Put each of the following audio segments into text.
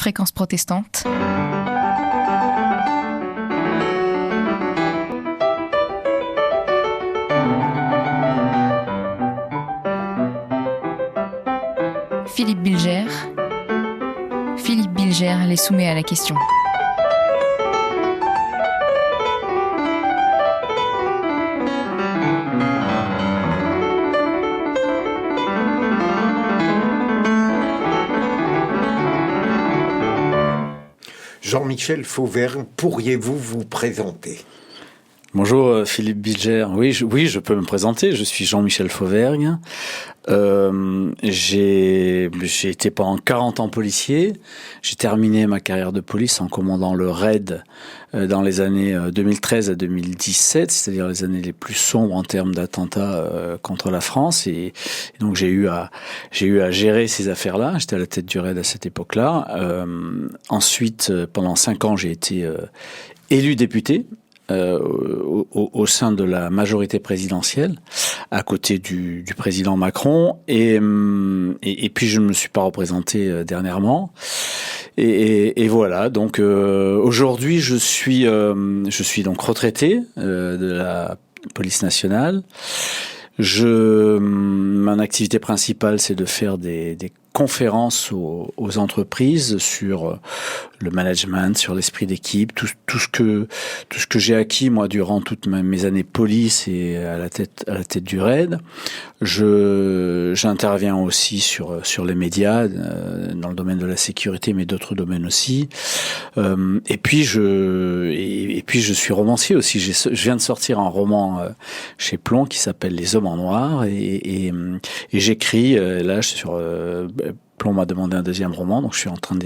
Fréquence protestante. Philippe Bilger. Philippe Bilger les soumet à la question. Jean-Michel Fauvergne, pourriez-vous vous présenter ? Bonjour Philippe Bilger, oui, je peux me présenter, je suis Jean-Michel Fauvergne, j'ai été pendant 40 ans policier, j'ai terminé ma carrière de police en commandant le RAID dans les années 2013 à 2017, c'est-à-dire les années les plus sombres en termes d'attentats contre la France, et donc j'ai eu à gérer ces affaires-là, j'étais à la tête du RAID à cette époque-là. Ensuite, pendant 5 ans, j'ai été élu député, au sein de la majorité présidentielle, à côté du président Macron, et puis je ne me suis pas représenté dernièrement, et voilà. Donc aujourd'hui, je suis donc retraité de la police nationale. Mon activité principale, c'est de faire des conférences aux entreprises sur le management, sur l'esprit d'équipe, tout ce que j'ai acquis moi durant toutes mes années police et à la tête du RAID. J'interviens aussi sur les médias, dans le domaine de la sécurité, mais d'autres domaines aussi. Et puis je suis romancier aussi. Je viens de sortir un roman chez Plon qui s'appelle Les Hommes en Noir, et j'écris là sur Plon m'a demandé un deuxième roman, donc je suis en train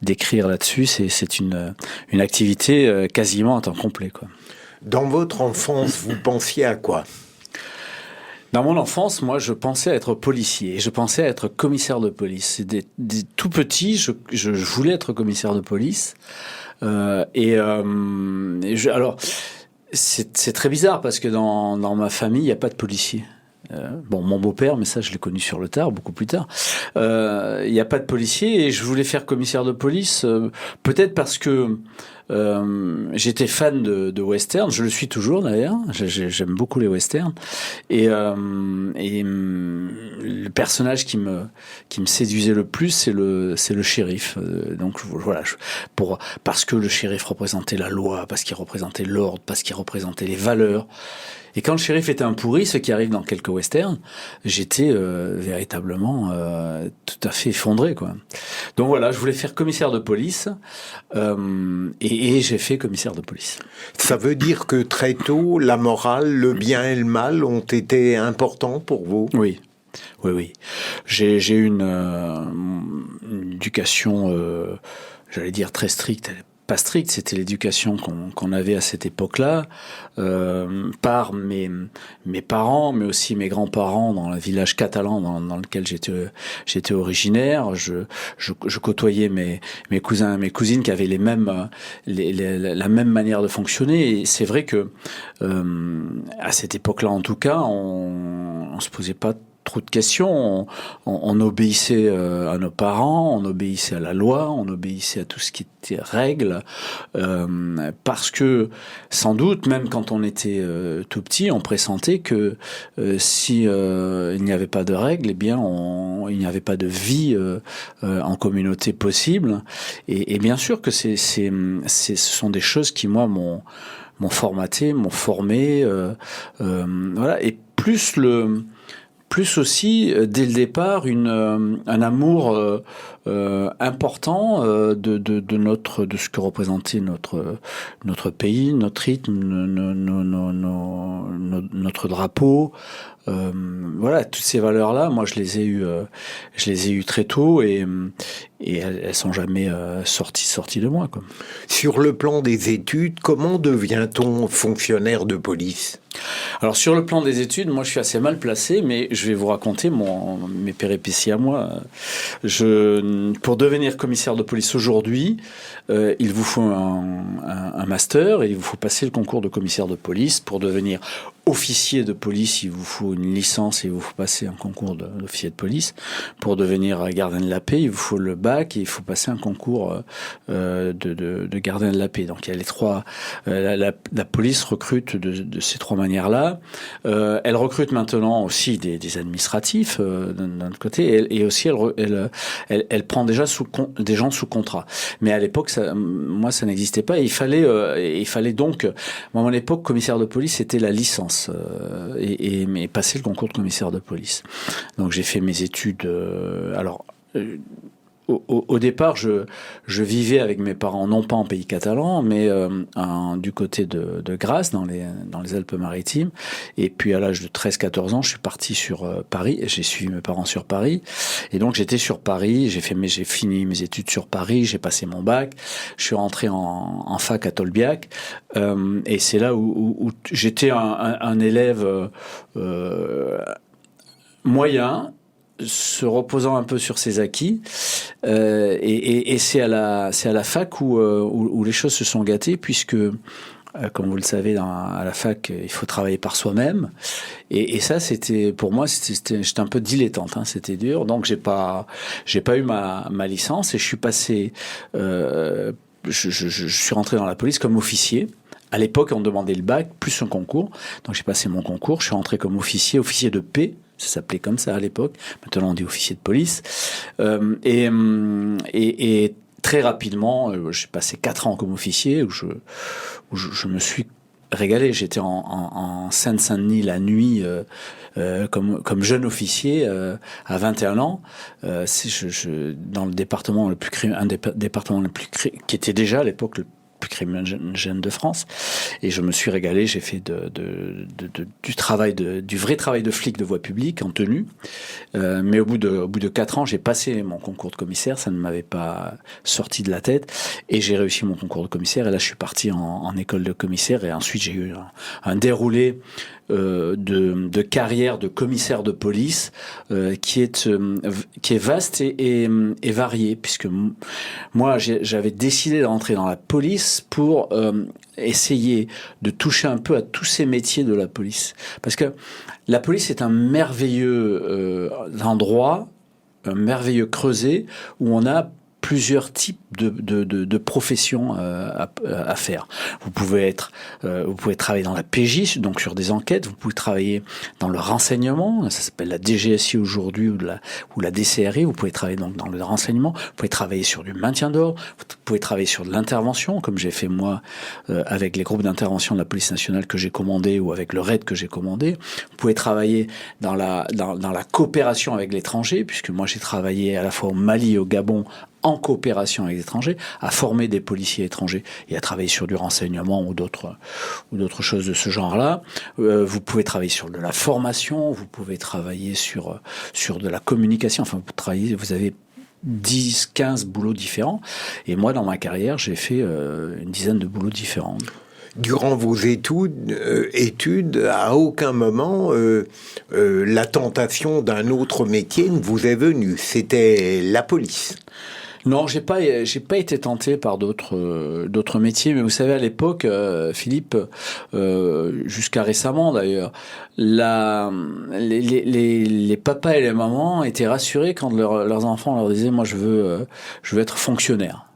d'écrire là-dessus. C'est une activité quasiment à temps complet, quoi. Dans votre enfance, vous pensiez à quoi ? Dans mon enfance, moi, je pensais être policier. Je pensais être commissaire de police. Tout petit, je voulais être commissaire de police. Alors, c'est très bizarre parce que dans ma famille, il n'y a pas de policier. Bon, mon beau-père, mais ça, je l'ai connu sur le tard, beaucoup plus tard. Il n'y a pas de policier, et je voulais faire commissaire de police, peut-être parce que j'étais fan de western. Je le suis toujours d'ailleurs. J'aime beaucoup les westerns, et le personnage qui me séduisait le plus, c'est le shérif. Donc voilà, parce que le shérif représentait la loi, parce qu'il représentait l'ordre, parce qu'il représentait les valeurs. Et quand le shérif était un pourri, ce qui arrive dans quelques westerns, j'étais véritablement tout à fait effondré, quoi. Donc voilà, je voulais faire commissaire de police, et j'ai fait commissaire de police. Ça veut dire que très tôt, la morale, le bien et le mal ont été importants pour vous ? Oui. J'ai eu une éducation, j'allais dire très stricte. Pas stricte, c'était l'éducation qu'on avait à cette époque-là, par mes parents, mais aussi mes grands-parents dans le village catalan dans lequel j'étais originaire. Je côtoyais mes cousins et mes cousines qui avaient la même manière de fonctionner, et c'est vrai que à cette époque-là, en tout cas, on se posait pas trop de questions, on obéissait à nos parents, on obéissait à la loi, on obéissait à tout ce qui était règles, parce que sans doute, même quand on était tout petit, on pressentait que si il n'y avait pas de règles, eh bien il n'y avait pas de vie en communauté possible, et bien sûr que ce sont des choses qui moi m'ont formaté, m'ont formé, voilà, et plus aussi, dès le départ, un amour important de ce que représentait notre pays, notre rythme, notre drapeau. Voilà, toutes ces valeurs-là, moi, je les ai eues très tôt, et elles sont jamais sorties de moi, quoi. Sur le plan des études, comment devient-on fonctionnaire de police ? Alors sur le plan des études, moi je suis assez mal placé, mais je vais vous raconter mes péripéties à moi. Pour devenir commissaire de police aujourd'hui, il vous faut un master, et il vous faut passer le concours de commissaire de police pour devenir officier de police, il vous faut une licence et il vous faut passer un concours d'officier de police. Pour devenir gardien de la paix, il vous faut le bac et il faut passer un concours de gardien de la paix. Donc il y a les trois. La police recrute de ces trois manières-là. Elle recrute maintenant aussi des administratifs d'un autre côté et aussi elle prend déjà des gens sous contrat. Mais à l'époque, moi, ça n'existait pas. Et il fallait donc, moi, à mon époque, commissaire de police, c'était la licence. Et passer le concours de commissaire de police. Donc j'ai fait mes études. Au départ, je vivais avec mes parents, non pas en pays catalan, mais du côté de Grasse, dans les Alpes-Maritimes. Et puis à l'âge de 13-14 ans, je suis parti sur Paris. Et j'ai suivi mes parents sur Paris. Et donc j'étais sur Paris. J'ai fini mes études sur Paris. J'ai passé mon bac. Je suis rentré en fac à Tolbiac. Et c'est là où j'étais un élève moyen, se reposant un peu sur ses acquis, et c'est à la fac où les choses se sont gâtées, puisque comme vous le savez, à la fac, il faut travailler par soi-même, et ça, pour moi, j'étais un peu dilettante, hein, c'était dur, donc j'ai pas eu ma licence, et je suis passé, je suis rentré dans la police comme officier. À l'époque, on demandait le bac plus un concours, donc j'ai passé mon concours, je suis rentré comme officier de paix. Ça s'appelait comme ça à l'époque. Maintenant, on dit officier de police. Et très rapidement, j'ai passé 4 ans comme officier où je me suis régalé. J'étais en Seine-Saint-Denis la nuit comme jeune officier à 21 ans. Dans le département un des départements qui était déjà à l'époque le plus criminogène de France, et je me suis régalé. J'ai fait du vrai travail de flic de voie publique en tenue, mais au bout de 4 ans, j'ai passé mon concours de commissaire. Ça ne m'avait pas sorti de la tête, et j'ai réussi mon concours de commissaire. Et là, je suis parti en école de commissaire, et ensuite j'ai eu un déroulé de carrière de commissaire de police qui est vaste et varié, puisque moi j'avais décidé de rentrer dans la police pour essayer de toucher un peu à tous ces métiers de la police, parce que la police est un merveilleux endroit, un merveilleux creuset où on a plusieurs types de professions à faire. Vous pouvez travailler dans la PJ, donc sur des enquêtes. Vous pouvez travailler dans le renseignement. Ça s'appelle la DGSI aujourd'hui, ou la DCRI. Vous pouvez travailler donc dans le renseignement. Vous pouvez travailler sur du maintien d'ordre. Vous pouvez travailler sur de l'intervention, comme j'ai fait moi avec les groupes d'intervention de la police nationale que j'ai commandé, ou avec le RAID que j'ai commandé. Vous pouvez travailler dans la coopération avec l'étranger, puisque moi j'ai travaillé à la fois au Mali et au Gabon en coopération avec les étrangers, à former des policiers étrangers et à travailler sur du renseignement ou d'autres choses de ce genre-là. Vous pouvez travailler sur de la formation, vous pouvez travailler sur de la communication. Enfin, vous avez 10, 15 boulots différents. Et moi, dans ma carrière, j'ai fait une dizaine de boulots différents. Durant vos études, à aucun moment la tentation d'un autre métier ne vous est venue. C'était la police. Non, j'ai pas été tenté par d'autres métiers, mais vous savez, à l'époque, Philippe, jusqu'à récemment d'ailleurs, les papas et les mamans étaient rassurés quand leurs enfants leur disaient: moi je veux être fonctionnaire.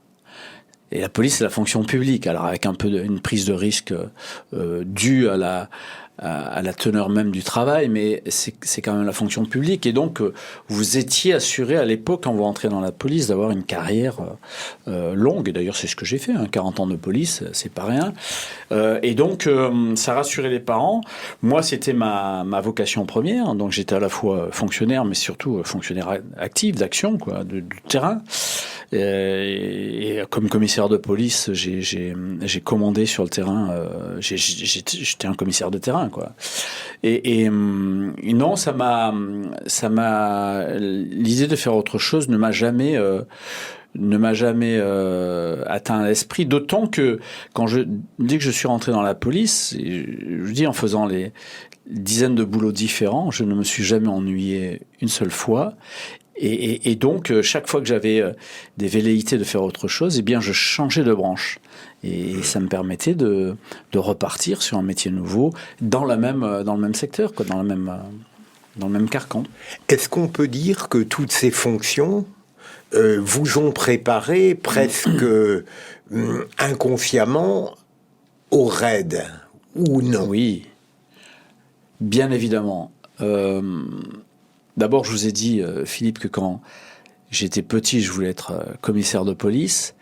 Et la police, c'est la fonction publique, alors avec un peu une prise de risque due à la teneur même du travail, mais c'est quand même la fonction publique. Et donc, vous étiez assuré à l'époque, quand vous rentrez dans la police, d'avoir une carrière longue. Et d'ailleurs, c'est ce que j'ai fait, 40 ans de police, c'est pas rien. Et donc, ça rassurait les parents. Moi, c'était ma vocation première. Donc, j'étais à la fois fonctionnaire, mais surtout fonctionnaire actif, d'action, du terrain. Et comme commissaire de police, j'ai commandé sur le terrain. J'étais un commissaire de terrain, quoi. Et non, ça m'a l'idée de faire autre chose ne m'a jamais atteint l'esprit, d'autant que dès que je suis rentré dans la police, je dis en faisant les dizaines de boulots différents, je ne me suis jamais ennuyé une seule fois. Et donc, chaque fois que j'avais des velléités de faire autre chose, eh bien, je changeais de branche. Et ça me permettait de repartir sur un métier nouveau dans le même secteur, quoi, dans le même carcan. Est-ce qu'on peut dire que toutes ces fonctions vous ont préparé presque inconsciemment au raid, ou non? Oui, bien évidemment. D'abord, je vous ai dit, Philippe, que quand j'étais petit, je voulais être commissaire de police.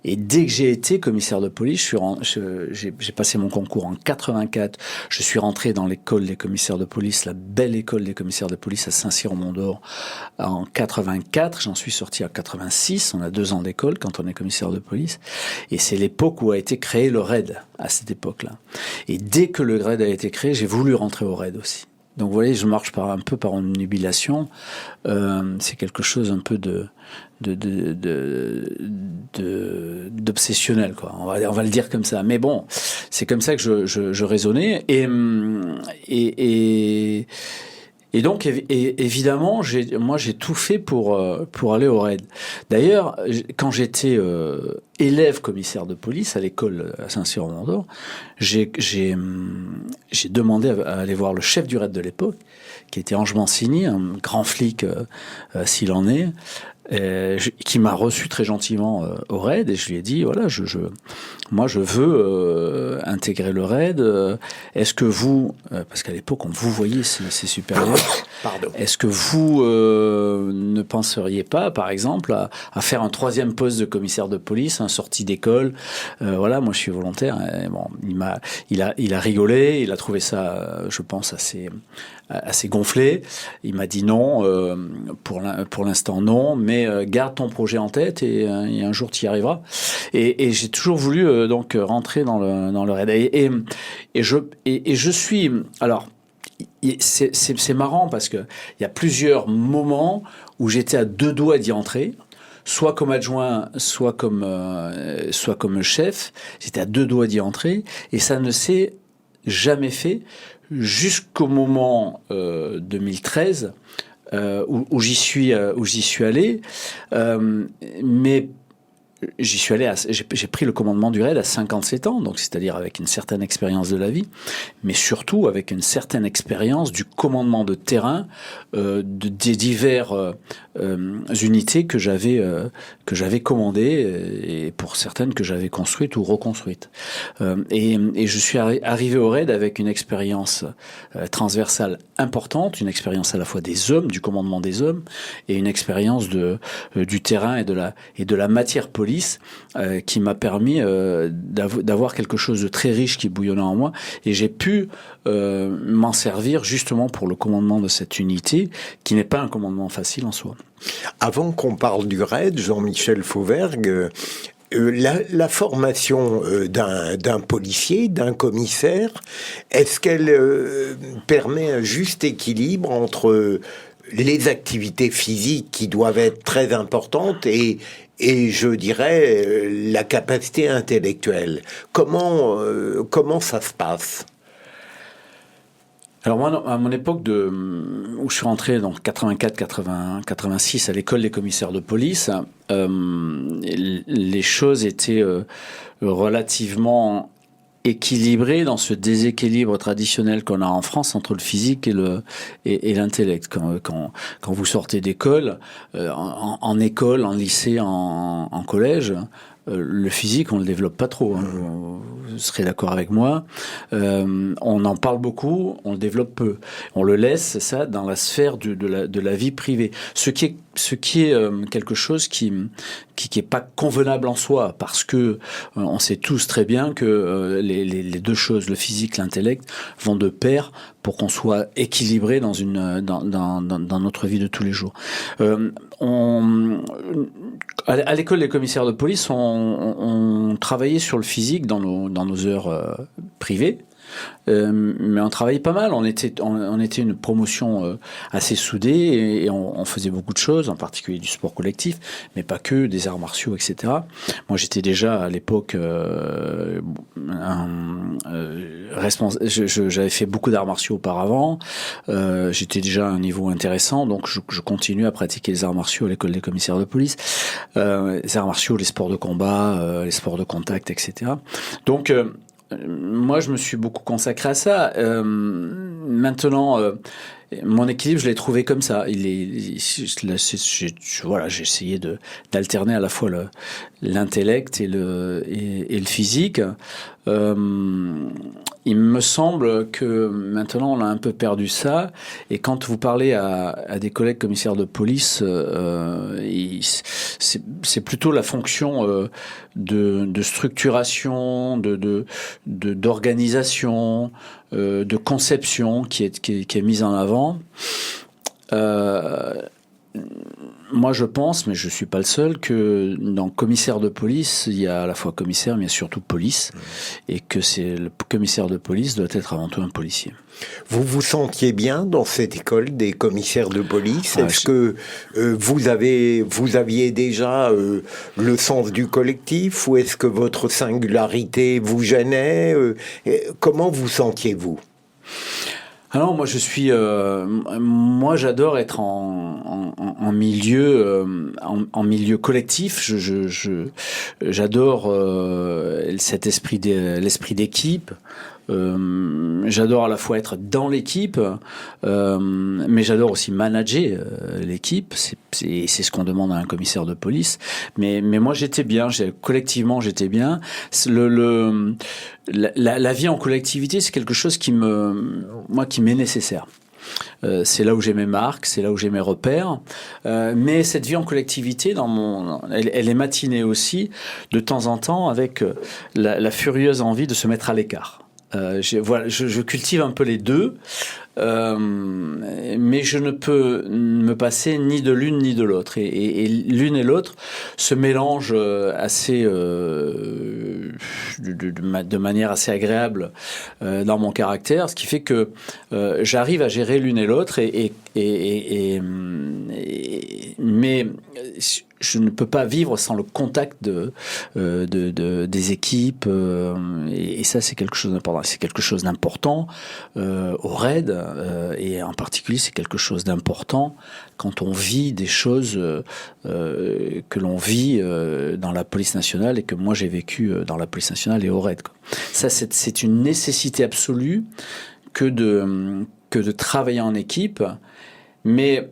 Et dès que j'ai été commissaire de police, j'ai passé mon concours en 84. Je suis rentré dans l'école des commissaires de police, la belle école des commissaires de police à Saint-Cyr-au-Mont-d'Or en 84. J'en suis sorti en 86. On a 2 ans d'école quand on est commissaire de police. Et c'est l'époque où a été créé le RAID, à cette époque-là. Et dès que le RAID a été créé, j'ai voulu rentrer au RAID aussi. Donc vous voyez, je marche un peu par une nubilation. C'est quelque chose un peu d'obsessionnel, quoi. On va le dire comme ça. Mais bon, c'est comme ça que je raisonnais. Et donc, évidemment, moi, j'ai tout fait pour aller au RAID. D'ailleurs, quand j'étais élève commissaire de police à l'école à Saint-Cyr-au-Mont-d'Or, j'ai demandé à aller voir le chef du RAID de l'époque, qui était Ange Mancini, un grand flic s'il en est, qui m'a reçu très gentiment au RAID, et je lui ai dit, voilà, moi je veux intégrer le RAID. Est-ce que vous, parce qu'à l'époque on vous voyait ses supérieurs, Pardon. est-ce que vous ne penseriez pas, par exemple, à faire un 3e poste de commissaire de police, un sorti d'école? Voilà, moi je suis volontaire. Et bon, il a rigolé, il a trouvé ça, je pense, assez gonflé. Il m'a dit non, pour l'instant non, mais garde ton projet en tête et un jour tu y arriveras. Et j'ai toujours voulu donc rentrer dans le RAID. Et je suis, alors c'est marrant parce que il y a plusieurs moments où j'étais à 2 doigts d'y entrer. Soit comme adjoint, soit comme chef. J'étais à 2 doigts d'y entrer et ça ne s'est jamais fait jusqu'au moment 2013 où j'y suis allé, mais j'y suis allé, j'ai pris le commandement du RAID à 57 ans, donc c'est-à-dire avec une certaine expérience de la vie, mais surtout avec une certaine expérience du commandement de terrain des divers unités que j'avais commandées et pour certaines que j'avais construites ou reconstruites. Et je suis arrivé au RAID avec une expérience transversale importante, une expérience à la fois des hommes, du commandement des hommes, et une expérience du terrain et de la matière police qui m'a permis d'avoir quelque chose de très riche qui bouillonnait en moi, et j'ai pu m'en servir justement pour le commandement de cette unité qui n'est pas un commandement facile en soi. Avant qu'on parle du RAID, Jean-Michel Fauvergue, la formation d'un policier, d'un commissaire, est-ce qu'elle permet un juste équilibre entre les activités physiques qui doivent être très importantes et je dirais la capacité intellectuelle? Comment ça se passe? Alors moi, à mon époque où je suis rentré, donc 84-86 à l'école des commissaires de police, les choses étaient relativement équilibrées dans ce déséquilibre traditionnel qu'on a en France entre le physique et l'intellect. Quand vous sortez d'école, en école, en lycée, en collège, le physique, on le développe pas trop. Hein. Vous serez d'accord avec moi. On en parle beaucoup, on le développe peu. On le laisse, ça, dans la sphère de la vie privée. Ce qui est quelque chose qui est pas convenable en soi, parce que on sait tous très bien que les deux choses, le physique, l'intellect, vont de pair pour qu'on soit équilibré dans notre vie de tous les jours. À l'école des commissaires de police, on travaillait sur le physique dans nos heures privées. mais on travaillait pas mal. On était une promotion assez soudée et on faisait beaucoup de choses, en particulier du sport collectif, mais pas que, des arts martiaux, etc. Moi, j'étais déjà à l'époque j'avais fait beaucoup d'arts martiaux auparavant. J'étais déjà à un niveau intéressant, donc je continue à pratiquer les arts martiaux à l'école des commissaires de police. Les arts martiaux, les sports de combat, les sports de contact, etc. Donc, moi, je me suis beaucoup consacré à ça. Maintenant, mon équilibre, je l'ai trouvé comme ça. J'ai essayé d'alterner à la fois l'intellect et le physique. Il me semble que maintenant on a un peu perdu ça, et quand vous parlez à des collègues commissaires de police, c'est plutôt la fonction de structuration, d'organisation, de conception qui est mise en avant. Moi, je pense, mais je suis pas le seul, que dans commissaire de police, il y a à la fois commissaire, mais il y a surtout police, et que le commissaire de police doit être avant tout un policier. Vous vous sentiez bien dans cette école des commissaires de police? Est-ce que vous aviez déjà le sens du collectif, ou est-ce que votre singularité vous gênait? Comment vous sentiez-vous? Alors moi moi j'adore être en milieu collectif. J'adore l'esprit d'équipe. J'adore à la fois être dans l'équipe, mais j'adore aussi manager l'équipe. C'est ce qu'on demande à un commissaire de police. Mais moi j'étais bien, collectivement j'étais bien. La vie en collectivité, c'est quelque chose qui m'est nécessaire. C'est là où j'ai mes marques, c'est là où j'ai mes repères. Mais cette vie en collectivité, elle est matinée aussi, de temps en temps, avec la furieuse envie de se mettre à l'écart. Je cultive un peu les deux, mais je ne peux me passer ni de l'une ni de l'autre. Et l'une et l'autre se mélangent de manière assez agréable dans mon caractère, ce qui fait que j'arrive à gérer l'une et l'autre. Mais je ne peux pas vivre sans le contact des équipes, et ça c'est quelque chose d'important. C'est quelque chose d'important au RAID, et en particulier c'est quelque chose d'important quand on vit des choses que l'on vit dans la police nationale, et que moi j'ai vécu dans la police nationale et au RAID, quoi. Ça c'est une nécessité absolue que de travailler en équipe, mais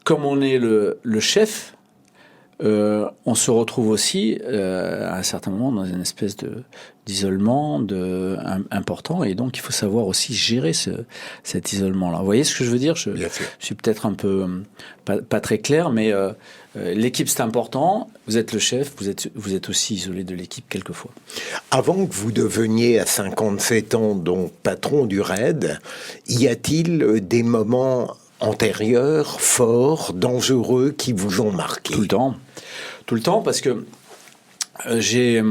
comme on est le chef, on se retrouve aussi à un certain moment dans une espèce d'isolement important, et donc il faut savoir aussi gérer cet isolement-là. Vous voyez ce que je veux dire? Je suis peut-être un peu pas très clair, mais l'équipe c'est important. Vous êtes le chef, vous êtes aussi isolé de l'équipe quelquefois. Avant que vous deveniez à 57 ans donc patron du RAID, y a-t-il des moments antérieurs, forts, dangereux, qui vous ont marqué? Tout le temps, parce que j'ai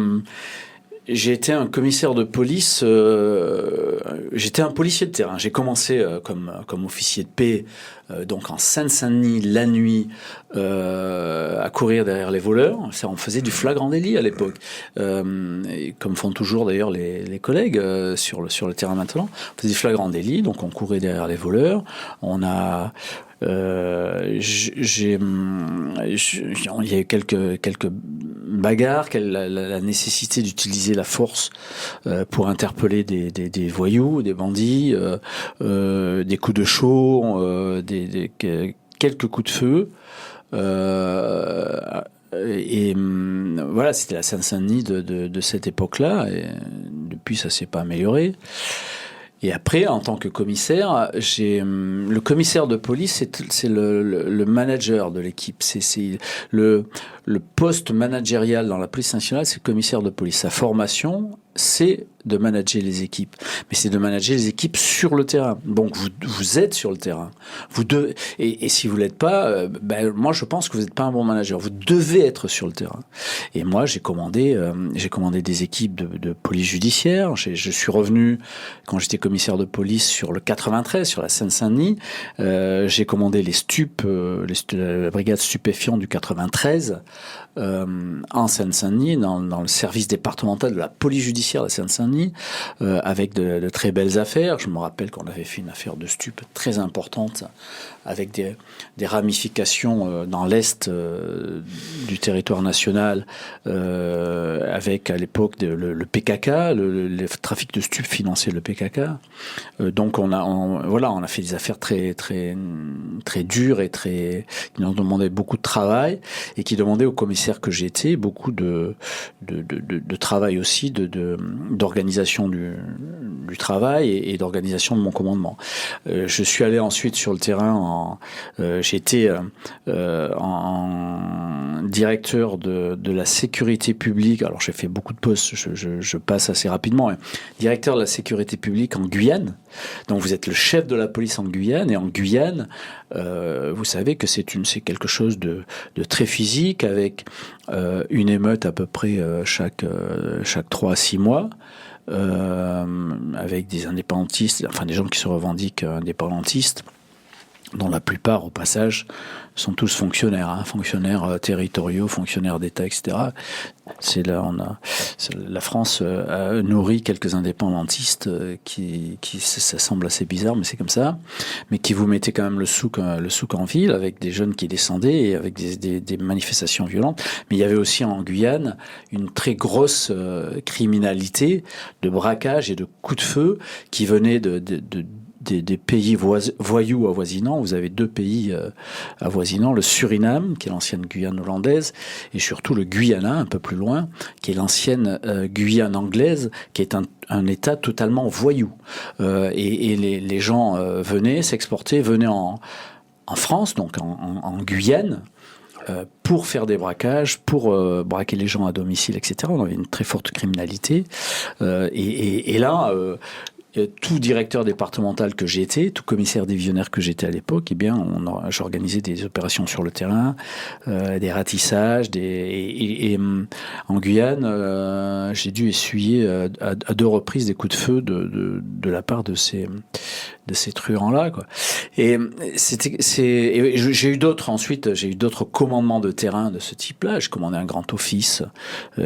été un commissaire de police, j'étais un policier de terrain. J'ai commencé comme officier de paix, donc en Seine-Saint-Denis, la nuit, à courir derrière les voleurs. Ça, on faisait du flagrant délit à l'époque, et comme font toujours d'ailleurs les collègues sur le terrain maintenant. On faisait du flagrant délit, donc on courait derrière les voleurs. Il y a eu quelques bagarres, la nécessité d'utiliser la force pour interpeller des voyous, des bandits, des coups de chaux, quelques coups de feu. Voilà, c'était la Seine-Saint-Denis de cette époque-là, et depuis ça s'est pas amélioré. Et après, en tant que commissaire, le commissaire de police, c'est le manager de l'équipe. C'est le poste managérial dans la police nationale, c'est le commissaire de police. Sa formation, c'est de manager les équipes. Mais c'est de manager les équipes sur le terrain. Donc, vous êtes sur le terrain. Et si vous l'êtes pas, moi, je pense que vous n'êtes pas un bon manager. Vous devez être sur le terrain. Et moi, j'ai commandé des équipes de police judiciaire. Je suis revenu, quand j'étais commissaire de police, sur le 93, sur la Seine-Saint-Denis. J'ai commandé la brigade stupéfiante du 93, en Seine-Saint-Denis, dans le service départemental de la police judiciaire de la Seine-Saint-Denis, avec de très belles affaires. Je me rappelle qu'on avait fait une affaire de stup très importante, avec des ramifications dans l'est du territoire national, avec à l'époque le PKK, le trafic de stupes finançait le PKK. Donc on a fait des affaires très très très dures et qui nous demandaient beaucoup de travail et qui demandaient au commissaire que j'étais beaucoup de travail aussi, d'organisation du travail et d'organisation de mon commandement. Je suis allé ensuite sur le terrain. J'étais en directeur de la sécurité publique. Alors j'ai fait beaucoup de postes. Je passe assez rapidement. Directeur de la sécurité publique en Guyane. Donc vous êtes le chef de la police en Guyane, et en Guyane, vous savez que c'est quelque chose de très physique, avec une émeute à peu près chaque 3 à 6 mois. Avec des indépendantistes, enfin des gens qui se revendiquent indépendantistes, dont la plupart, au passage, sont tous fonctionnaires, fonctionnaires territoriaux, fonctionnaires d'État, etc. La France nourrit quelques indépendantistes qui ça semble assez bizarre, mais c'est comme ça, mais qui vous mettaient quand même le souk en ville, avec des jeunes qui descendaient et avec des manifestations violentes. Mais il y avait aussi en Guyane une très grosse criminalité de braquage et de coups de feu qui venaient des pays voyous avoisinants. Vous avez 2 pays avoisinants, le Suriname, qui est l'ancienne Guyane hollandaise, et surtout le Guyana, un peu plus loin, qui est l'ancienne Guyane anglaise, qui est un État totalement voyou. Et les gens venaient en France, donc en Guyane, pour faire des braquages, pour braquer les gens à domicile, etc. On avait une très forte criminalité. Et là... tout directeur départemental que j'étais, tout commissaire divisionnaire que j'étais à l'époque, j'organisais des opérations sur le terrain, des ratissages, en Guyane, j'ai dû essuyer à 2 reprises des coups de feu de la part de ces truands-là, quoi. Et j'ai eu d'autres commandements de terrain de ce type-là. J'ai commandé un grand office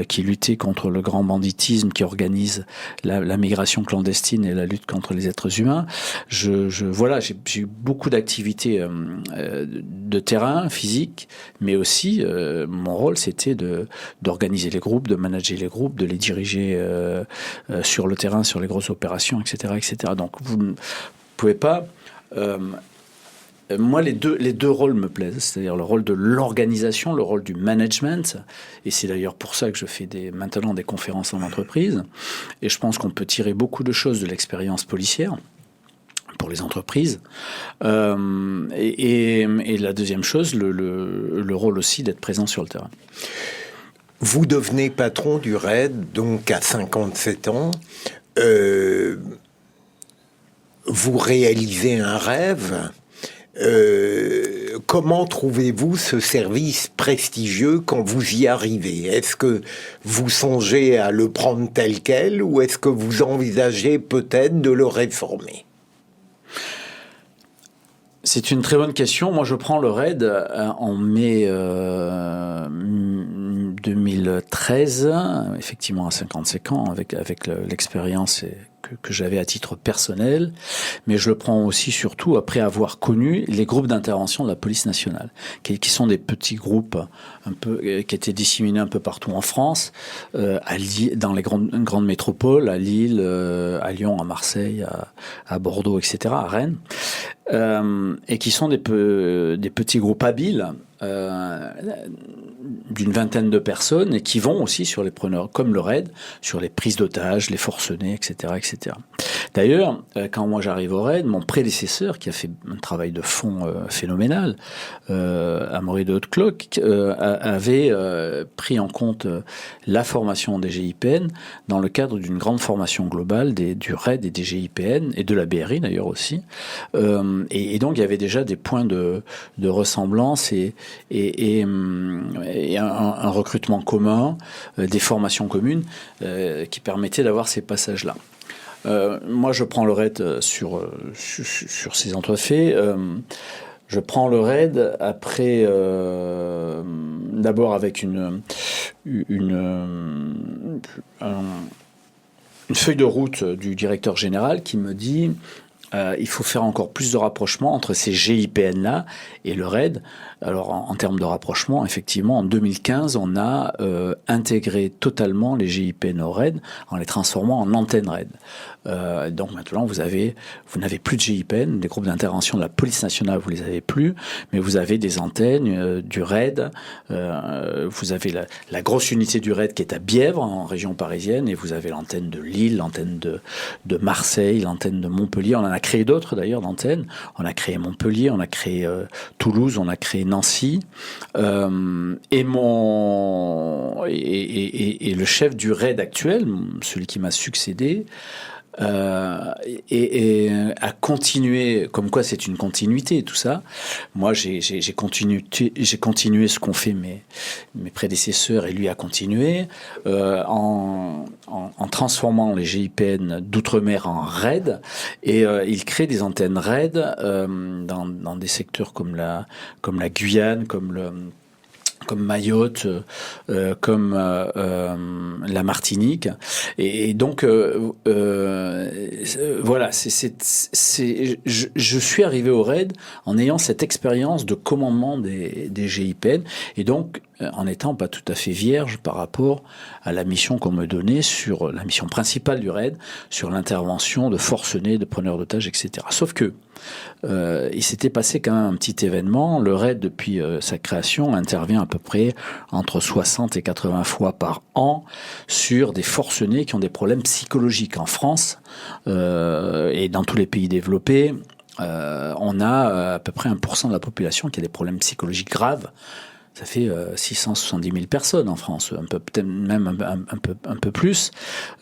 qui luttait contre le grand banditisme, qui organise la migration clandestine et la lutte contre les êtres humains. J'ai eu beaucoup d'activités de terrain, physique, mais aussi mon rôle, c'était d'organiser les groupes, de manager les groupes, de les diriger sur le terrain, sur les grosses opérations, etc., etc. Donc vous ne pouvez pas... moi, les deux rôles me plaisent, c'est-à-dire le rôle de l'organisation, le rôle du management, et c'est d'ailleurs pour ça que je fais maintenant des conférences en entreprise, et je pense qu'on peut tirer beaucoup de choses de l'expérience policière pour les entreprises, et la deuxième chose, le rôle aussi d'être présent sur le terrain. Vous devenez patron du RAID, donc à 57 ans. Vous réalisez un rêve. Comment trouvez-vous ce service prestigieux quand vous y arrivez? Est-ce que vous songez à le prendre tel quel, ou est-ce que vous envisagez peut-être de le réformer? C'est une très bonne question. Moi, je prends le RAID en mai 2013, effectivement à 55 ans, avec l'expérience que j'avais à titre personnel, mais je le prends aussi surtout après avoir connu les groupes d'intervention de la police nationale, qui sont des petits groupes qui étaient disséminés un peu partout en France, dans les grandes métropoles, à Lille, à Lyon, à Marseille, à Bordeaux, etc., à Rennes, et qui sont des petits groupes habiles, d'une vingtaine de personnes, et qui vont aussi sur les preneurs, comme le RAID, sur les prises d'otages, les forcenés, etc., etc. etc. D'ailleurs, quand moi j'arrive au RAID, mon prédécesseur, qui a fait un travail de fond phénoménal, Amaury de Hautecloque, avait pris en compte la formation des GIPN dans le cadre d'une grande formation globale du RAID et des GIPN, et de la BRI d'ailleurs aussi. Et donc il y avait déjà des points de ressemblance et un recrutement commun, des formations communes qui permettaient d'avoir ces passages-là. Moi, je prends le RAID sur ces entrefaits. Je prends le RAID après, d'abord avec une feuille de route du directeur général qui me dit il faut faire encore plus de rapprochement entre ces GIPN-là et le RAID. Alors, en termes de rapprochement, effectivement, en 2015, on a intégré totalement les GIPN au RAID en les transformant en antennes RAID. Donc maintenant, vous n'avez plus de GIPN, des groupes d'intervention de la police nationale, vous les avez plus, mais vous avez des antennes du RAID. Vous avez la grosse unité du RAID qui est à Bièvre, en région parisienne, et vous avez l'antenne de Lille, l'antenne de Marseille, l'antenne de Montpellier. On en a créé d'autres d'ailleurs d'antennes. On a créé Montpellier, on a créé Toulouse, on a créé Nancy. Et le chef du RAID actuel, celui qui m'a succédé, et à continuer, comme quoi c'est une continuité tout ça. Moi j'ai continué ce qu'ont fait mes prédécesseurs, et lui a continué en transformant les GIPN d'outre-mer en RAID, et il crée des antennes RAID dans des secteurs comme la Guyane, comme Mayotte, comme la Martinique, et donc voilà, je suis arrivé au RAID en ayant cette expérience de commandement des GIPN, et donc en étant pas tout à fait vierge par rapport à la mission qu'on me donnait, sur la mission principale du RAID, sur l'intervention de forcenés, de preneurs d'otages, etc. Sauf que il s'était passé quand même un petit événement. Le RAID, depuis sa création, intervient à peu près entre 60 et 80 fois par an sur des forcenés qui ont des problèmes psychologiques. En France et dans tous les pays développés, on a à peu près 1% de la population qui a des problèmes psychologiques graves. Ça fait 670 000 personnes en France, peut-être même un peu plus,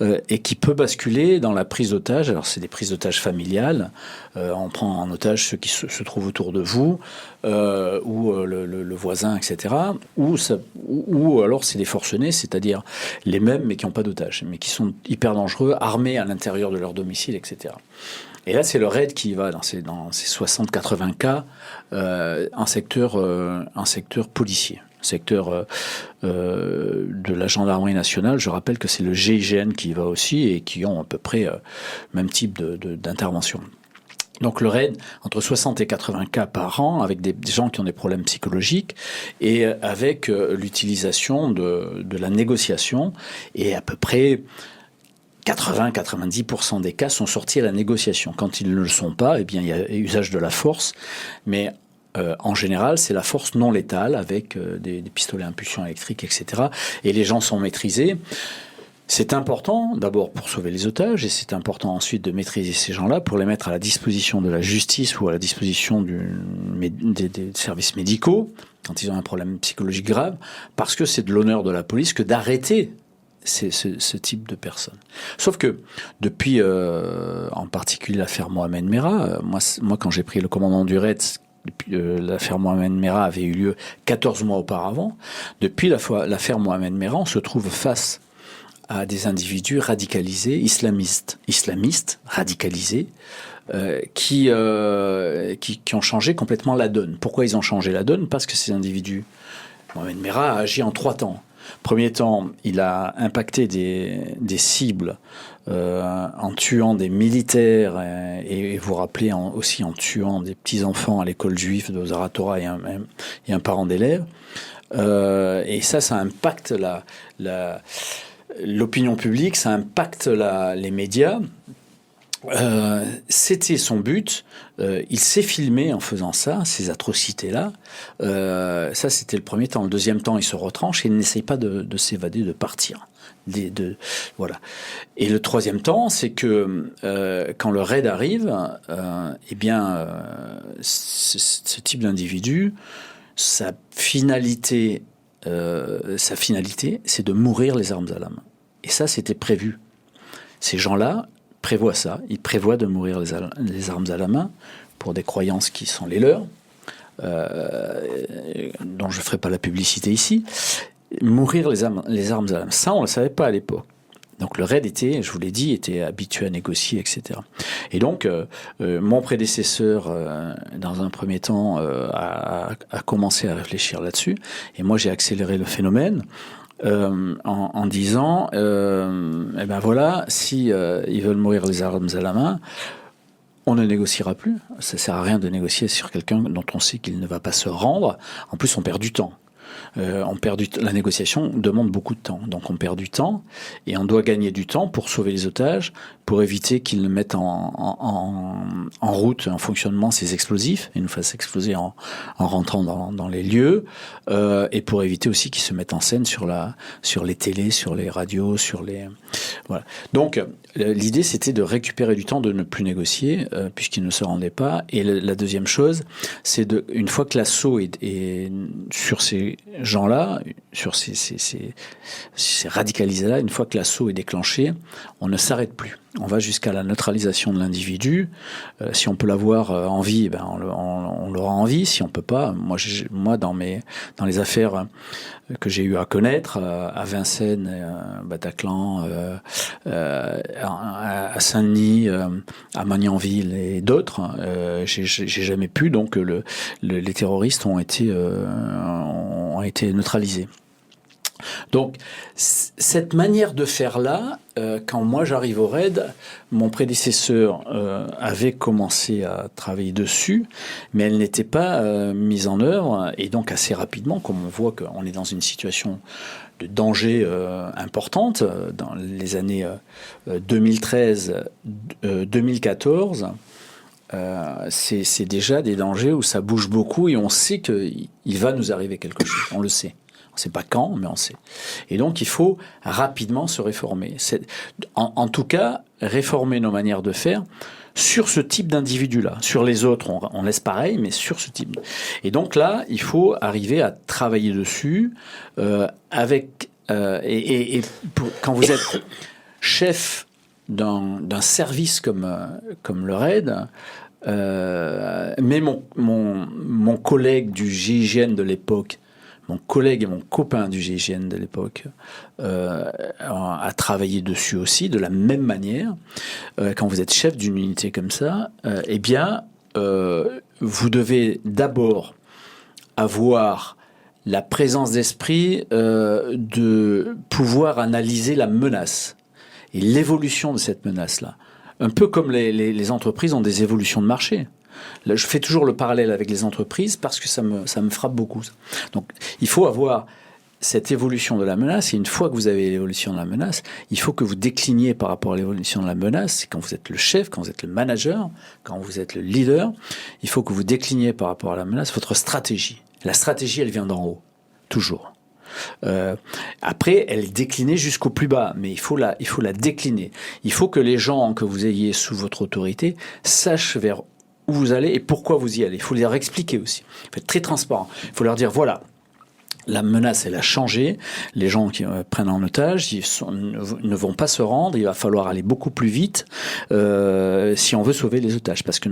et qui peut basculer dans la prise d'otage. Alors c'est des prises d'otages familiales. On prend en otage ceux qui se trouvent autour de vous, ou le voisin, etc. Ou alors c'est des forcenés, c'est-à-dire les mêmes mais qui n'ont pas d'otages, mais qui sont hyper dangereux, armés à l'intérieur de leur domicile, etc. Et là, c'est le RAID qui va dans ces 60-80 cas en secteur policier, secteur de la gendarmerie nationale. Je rappelle que c'est le GIGN qui y va aussi, et qui ont à peu près même type d'intervention. Donc le RAID, entre 60 et 80 cas par an, avec des gens qui ont des problèmes psychologiques, et avec l'utilisation de la négociation, et à peu près 80-90% des cas sont sortis à la négociation. Quand ils ne le sont pas, eh bien, il y a usage de la force, mais en général, c'est la force non létale, avec des pistolets à impulsion électrique, etc. Et les gens sont maîtrisés. C'est important, d'abord, pour sauver les otages, et c'est important ensuite de maîtriser ces gens-là pour les mettre à la disposition de la justice ou à la disposition des services médicaux quand ils ont un problème psychologique grave, parce que c'est de l'honneur de la police que d'arrêter ce type de personnes. Sauf que depuis, en particulier l'affaire Mohamed Merah, moi quand j'ai pris le commandement du RAID, l'affaire Mohamed Merah avait eu lieu 14 mois auparavant. Depuis l'affaire Mohamed Merah, on se trouve face à des individus radicalisés, islamistes radicalisés, qui ont changé complètement la donne. Pourquoi ils ont changé la donne ? Parce que ces individus, Mohamed Merah a agi en 3 temps. Premier temps, il a impacté des cibles en tuant des militaires, et vous rappelez aussi en tuant des petits-enfants à l'école juive de Zaratora et un parent d'élève. Et ça impacte l'opinion publique, ça impacte les médias. C'était son but. Il s'est filmé en faisant ça, ces atrocités-là. Ça, c'était le premier temps. Le deuxième temps, il se retranche et il n'essaye pas de s'évader, de partir. Voilà. Et le troisième temps, c'est que quand le raid arrive, ce type d'individu, sa finalité, c'est de mourir les armes à la main. Et ça, c'était prévu. Ces gens-là prévoient ça. Ils prévoient de mourir les armes à la main pour des croyances qui sont les leurs, dont je ne ferai pas la publicité ici. Mourir les armes à la main. Ça, on ne le savait pas à l'époque. Donc le raid je vous l'ai dit, était habitué à négocier, etc. Et donc, mon prédécesseur, dans un premier temps, a commencé à réfléchir là-dessus. Et moi, j'ai accéléré le phénomène en disant, voilà, si ils veulent mourir les armes à la main, on ne négociera plus. Ça sert à rien de négocier sur quelqu'un dont on sait qu'il ne va pas se rendre. En plus, on perd du temps. La négociation demande beaucoup de temps, donc on perd du temps et on doit gagner du temps pour sauver les otages, pour éviter qu'ils ne mettent en route, en fonctionnement ces explosifs et nous fassent exploser en rentrant dans les lieux, et pour éviter aussi qu'ils se mettent en scène sur les télés, sur les radios, voilà. Donc l'idée c'était de récupérer du temps, de ne plus négocier puisqu'ils ne se rendaient pas. Et la deuxième chose, c'est une fois que l'assaut est sur ces gens-là, sur ces radicalisés-là, une fois que l'assaut est déclenché, on ne s'arrête plus. On va jusqu'à la neutralisation de l'individu. Si on peut l'avoir en vie, on l'aura en vie. Si on peut pas, moi dans les affaires que j'ai eu à connaître, à Vincennes, Bataclan, à Saint-Denis, à Magnanville et d'autres, j'ai jamais pu. Donc les terroristes ont été neutralisés. Donc, cette manière de faire là, quand moi j'arrive au raid, mon prédécesseur avait commencé à travailler dessus, mais elle n'était pas mise en œuvre, et donc assez rapidement, comme on voit qu'on est dans une situation de danger importante, dans les années 2013-2014, c'est déjà des dangers où ça bouge beaucoup et on sait qu'il va nous arriver quelque chose, on le sait. On ne sait pas quand, mais on sait. Et donc, il faut rapidement se réformer. En tout cas, réformer nos manières de faire sur ce type d'individu-là. Sur les autres, on laisse pareil, mais sur ce type. Et donc là, il faut arriver à travailler dessus quand vous êtes chef d'un service comme le RAID, mais mon collègue du GIGN de l'époque, mon collègue et mon copain du GIGN de l'époque a travaillé dessus aussi, de la même manière. Quand vous êtes chef d'une unité comme ça, vous devez d'abord avoir la présence d'esprit de pouvoir analyser la menace et l'évolution de cette menace-là. Un peu comme les entreprises ont des évolutions de marché. Là, je fais toujours le parallèle avec les entreprises parce que ça me frappe beaucoup. Donc, il faut avoir cette évolution de la menace. Et une fois que vous avez l'évolution de la menace, il faut que vous décliniez par rapport à l'évolution de la menace. C'est quand vous êtes le chef, quand vous êtes le manager, quand vous êtes le leader, il faut que vous décliniez par rapport à la menace votre stratégie. La stratégie, elle vient d'en haut, toujours. Après, elle est déclinée jusqu'au plus bas, mais il faut la décliner. Il faut que les gens que vous ayez sous votre autorité sachent vers où vous allez et pourquoi vous y allez. Il faut leur expliquer aussi. Il faut être très transparent. Il faut leur dire, voilà, la menace, elle a changé. Les gens qui prennent en otage ne vont pas se rendre. Il va falloir aller beaucoup plus vite si on veut sauver les otages. Parce que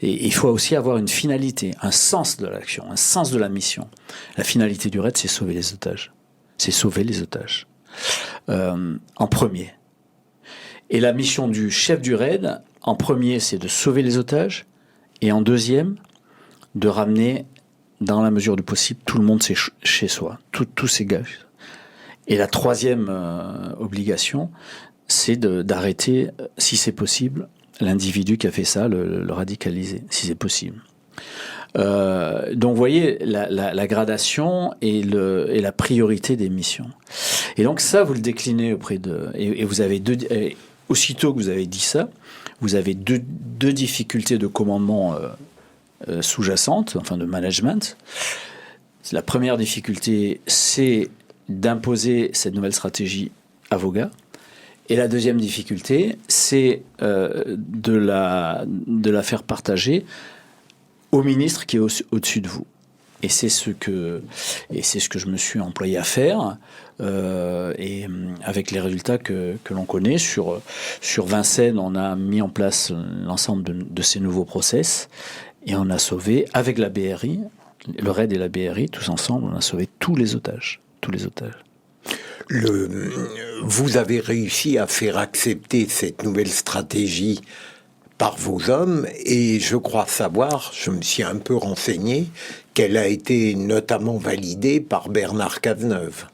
et il faut aussi avoir une finalité, un sens de l'action, un sens de la mission. La finalité du raid, c'est sauver les otages. C'est sauver les otages. En premier. Et la mission du chef du raid, en premier, c'est de sauver les otages. Et en deuxième, de ramener, dans la mesure du possible, tout le monde chez soi, tous ces gars. Et la troisième obligation, c'est d'arrêter, si c'est possible, l'individu qui a fait ça, le radicaliser, si c'est possible. Donc, vous voyez la gradation et la priorité des missions. Et donc, ça, vous le déclinez auprès et vous avez aussitôt que vous avez dit ça, vous avez deux difficultés de commandement sous-jacentes, enfin de management. La première difficulté, c'est d'imposer cette nouvelle stratégie à vos gars. Et la deuxième difficulté, c'est de la faire partager au ministre qui est au-dessus de vous. Et c'est ce que je me suis employé à faire, et avec les résultats que l'on connaît. Sur Vincennes, on a mis en place l'ensemble de ces nouveaux process, et on a sauvé, avec la BRI, le RAID et la BRI, tous ensemble, on a sauvé tous les otages. Vous avez réussi à faire accepter cette nouvelle stratégie par vos hommes, et je crois savoir, je me suis un peu renseigné, qu'elle a été notamment validée par Bernard Cazeneuve.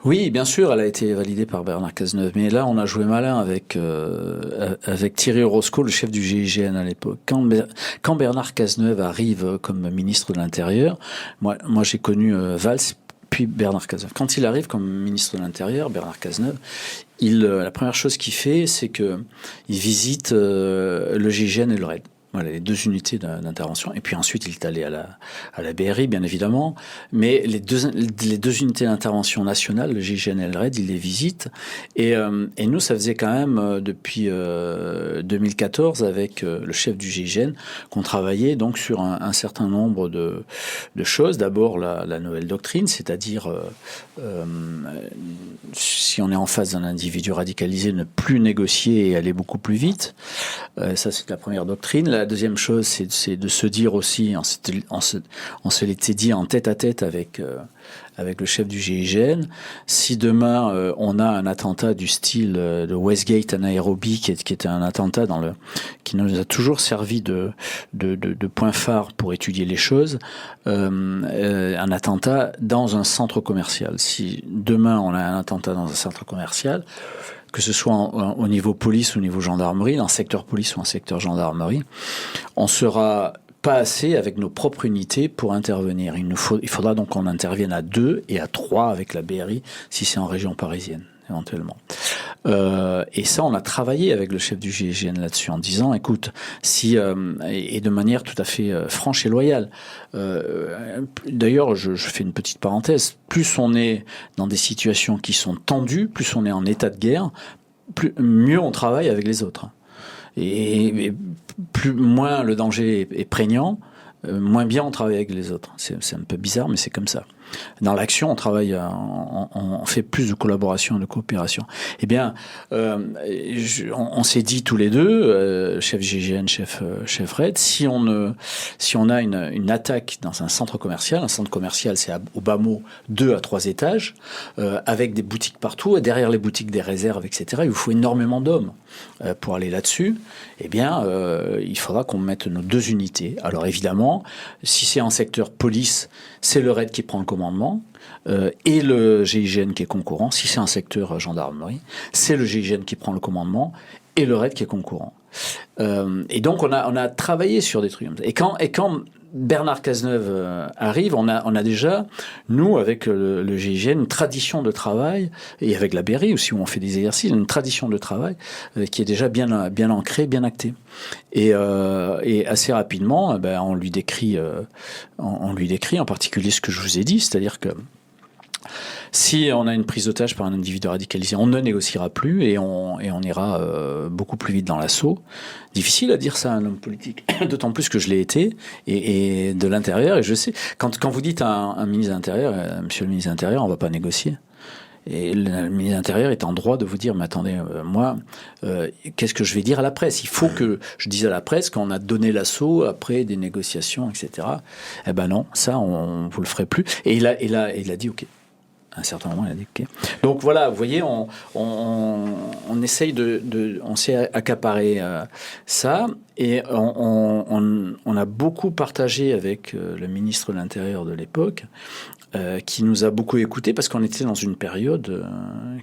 Oui, bien sûr, elle a été validée par Bernard Cazeneuve. Mais là, on a joué malin avec Thierry Orozco, le chef du GIGN à l'époque. Quand Bernard Cazeneuve arrive comme ministre de l'Intérieur, moi j'ai connu Valls, puis Bernard Cazeneuve. Quand il arrive comme ministre de l'Intérieur, Bernard Cazeneuve, la première chose qu'il fait, c'est que il visite le GIGN et le RAID. Voilà, les deux unités d'intervention. Et puis ensuite, il est allé à la BRI, bien évidemment. Mais les deux unités d'intervention nationales, le GIGN et le RAID, il les visite. Et nous, ça faisait quand même, depuis 2014, avec le chef du GIGN, qu'on travaillait donc sur un certain nombre de choses. D'abord, la nouvelle doctrine, c'est-à-dire, si on est en face d'un individu radicalisé, ne plus négocier et aller beaucoup plus vite. Ça, c'est la première doctrine. La deuxième chose, c'est de se dire aussi, on se l'était dit en tête-à-tête avec le chef du GIGN, si demain on a un attentat du style de Westgate à Nairobi, qui était un attentat qui nous a toujours servi de point phare pour étudier les choses, un attentat dans un centre commercial. Si demain on a un attentat dans un centre commercial, que ce soit au niveau police ou au niveau gendarmerie, dans le secteur police ou en secteur gendarmerie, on sera pas assez avec nos propres unités pour intervenir. Il faudra donc qu'on intervienne à 2 et à 3 avec la BRI, si c'est en région parisienne, éventuellement. Et ça, on a travaillé avec le chef du GIGN là-dessus, en disant, écoute, et de manière tout à fait franche et loyale. D'ailleurs, je fais une petite parenthèse, plus on est dans des situations qui sont tendues, plus on est en état de guerre, mieux on travaille avec les autres. Et moins le danger est prégnant, moins bien on travaille avec les autres. C'est un peu bizarre, mais c'est comme ça. Dans l'action, on travaille, on fait plus de collaboration et de coopération. Eh bien, on s'est dit tous les deux, chef GIGN, chef RAID, si on a une attaque dans un centre commercial, c'est au bas mot 2 à 3 étages, avec des boutiques partout, et derrière les boutiques des réserves, etc. Il vous faut énormément d'hommes pour aller là-dessus. Eh bien, il faudra qu'on mette nos 2 unités. Alors évidemment, si c'est en secteur police, c'est le RAID qui prend le commandement, et le GIGN qui est concurrent. Si c'est un secteur gendarmerie, c'est le GIGN qui prend le commandement et le RAID qui est concurrent. Et donc on a travaillé sur des trucs. Et quand Bernard Cazeneuve arrive, on a déjà, nous, avec le GIGN, une tradition de travail, et avec la BRI aussi, où on fait des exercices, une tradition de travail qui est déjà bien ancrée, bien actée. Et assez rapidement, on lui décrit en particulier ce que je vous ai dit, c'est-à-dire que si on a une prise d'otage par un individu radicalisé, on ne négociera plus et on ira beaucoup plus vite dans l'assaut. Difficile à dire ça à un homme politique, d'autant plus que je l'ai été, et de l'intérieur. Et je sais, quand vous dites à un ministre de l'Intérieur, monsieur le ministre de l'Intérieur, on ne va pas négocier. Et le ministre de l'Intérieur est en droit de vous dire, mais attendez, moi, qu'est-ce que je vais dire à la presse ? Il faut que je dise à la presse qu'on a donné l'assaut après des négociations, etc. Eh ben non, ça, on vous le ferait plus. Et il a dit, ok. À un certain moment, il a dit OK. Donc voilà, vous voyez, on essaye on s'est accaparé ça, et on a beaucoup partagé avec le ministre de l'Intérieur de l'époque, qui nous a beaucoup écoutés parce qu'on était dans une période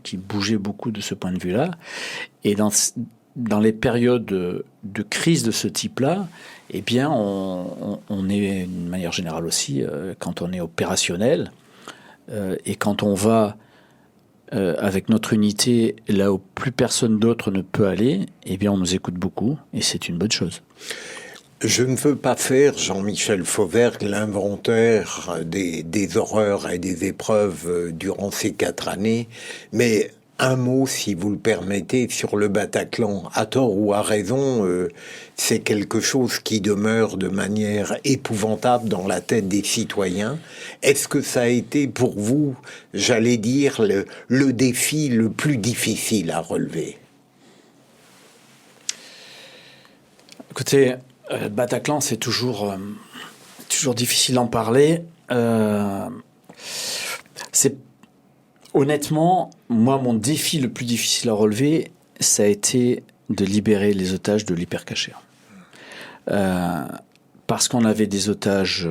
qui bougeait beaucoup de ce point de vue-là. Et dans les périodes de crise de ce type-là, eh bien, on est, d'une manière générale aussi, quand on est opérationnel, et quand on va avec notre unité, là où plus personne d'autre ne peut aller, eh bien, on nous écoute beaucoup, et c'est une bonne chose. Je ne veux pas faire, Jean-Michel Fauvergue, l'inventaire des horreurs et des épreuves durant ces 4 années, mais un mot, si vous le permettez, sur le Bataclan. À tort ou à raison, c'est quelque chose qui demeure de manière épouvantable dans la tête des citoyens. Est-ce que ça a été pour vous, j'allais dire, le défi le plus difficile à relever? Écoutez, Bataclan, c'est toujours difficile d'en parler. Honnêtement, moi, mon défi le plus difficile à relever, ça a été de libérer les otages de l'hypercacher. Parce qu'on avait des otages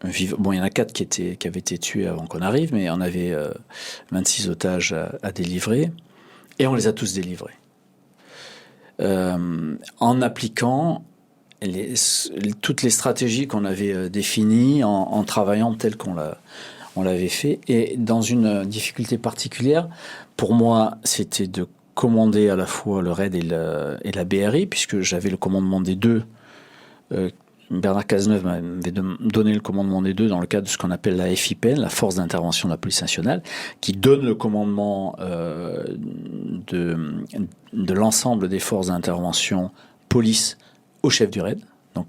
vivants. Bon, il y en a 4 qui avaient été tués avant qu'on arrive, mais on avait 26 otages à délivrer, et on les a tous délivrés. En appliquant toutes les stratégies qu'on avait définies, en travaillant tel qu'on l'avait fait. Et dans une difficulté particulière, pour moi, c'était de commander à la fois le RAID et la BRI, puisque j'avais le commandement des deux. Bernard Cazeneuve m'avait donné le commandement des deux dans le cadre de ce qu'on appelle la FIPN, la Force d'intervention de la police nationale, qui donne le commandement de l'ensemble des forces d'intervention police au chef du RAID. Donc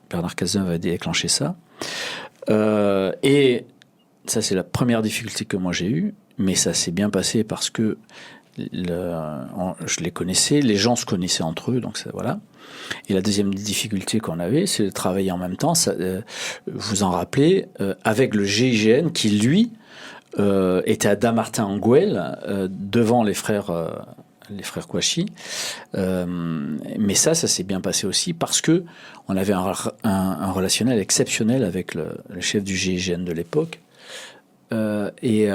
Bernard Cazeneuve a déclenché ça. Et ça, c'est la première difficulté que moi j'ai eue, mais ça s'est bien passé parce que je les connaissais, les gens se connaissaient entre eux, donc ça, voilà. Et la deuxième difficulté qu'on avait, c'est de travailler en même temps, vous en rappelez, avec le GIGN qui, lui, était à Dammartin-en-Goële, devant les frères Kouachi. Mais ça s'est bien passé aussi parce que on avait un relationnel exceptionnel avec le chef du GIGN de l'époque. Et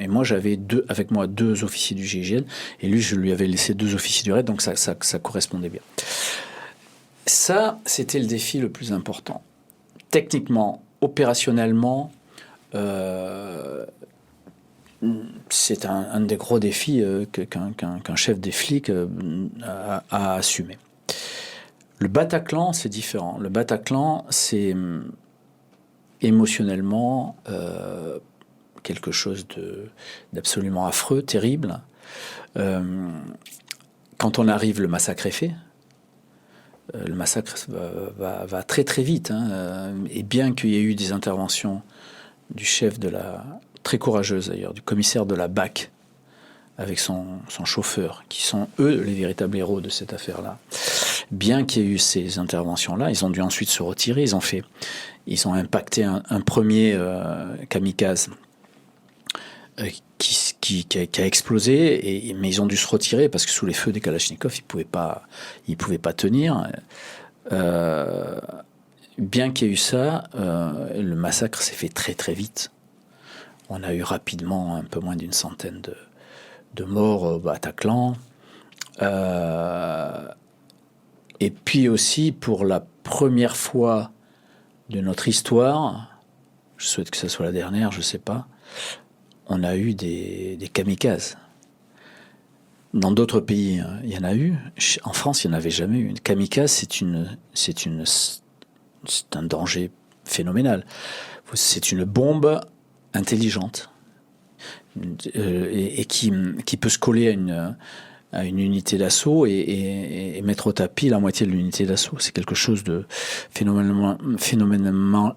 moi, j'avais avec moi 2 officiers du GIGN, et lui, je lui avais laissé 2 officiers du RAID, donc ça correspondait bien. Ça, c'était le défi le plus important. Techniquement, opérationnellement, c'est un des gros défis qu'un chef des flics a assumé. Le Bataclan, c'est différent. Le Bataclan, c'est émotionnellement quelque chose d'absolument affreux, terrible. Quand on arrive, le massacre est fait. Le massacre va très très vite. Et bien qu'il y ait eu des interventions du chef très courageuse d'ailleurs, du commissaire de la BAC, avec son chauffeur, qui sont eux les véritables héros de cette affaire-là. Bien qu'il y ait eu ces interventions-là, ils ont dû ensuite se retirer. Ils ont impacté un premier kamikaze qui a explosé, mais ils ont dû se retirer parce que sous les feux des Kalachnikov, ils pouvaient pas tenir. Bien qu'il y ait eu ça, le massacre s'est fait très très vite. On a eu rapidement un peu moins d'une centaine de morts au Bataclan. Et puis aussi, pour la première fois de notre histoire, je souhaite que ce soit la dernière, je ne sais pas, on a eu des kamikazes. Dans d'autres pays, il y en a eu. En France, il n'y en avait jamais eu. Une kamikaze, c'est un danger phénoménal. C'est une bombe intelligente et qui peut se coller à une unité d'assaut et mettre au tapis la moitié de l'unité d'assaut. C'est quelque chose de phénoménalement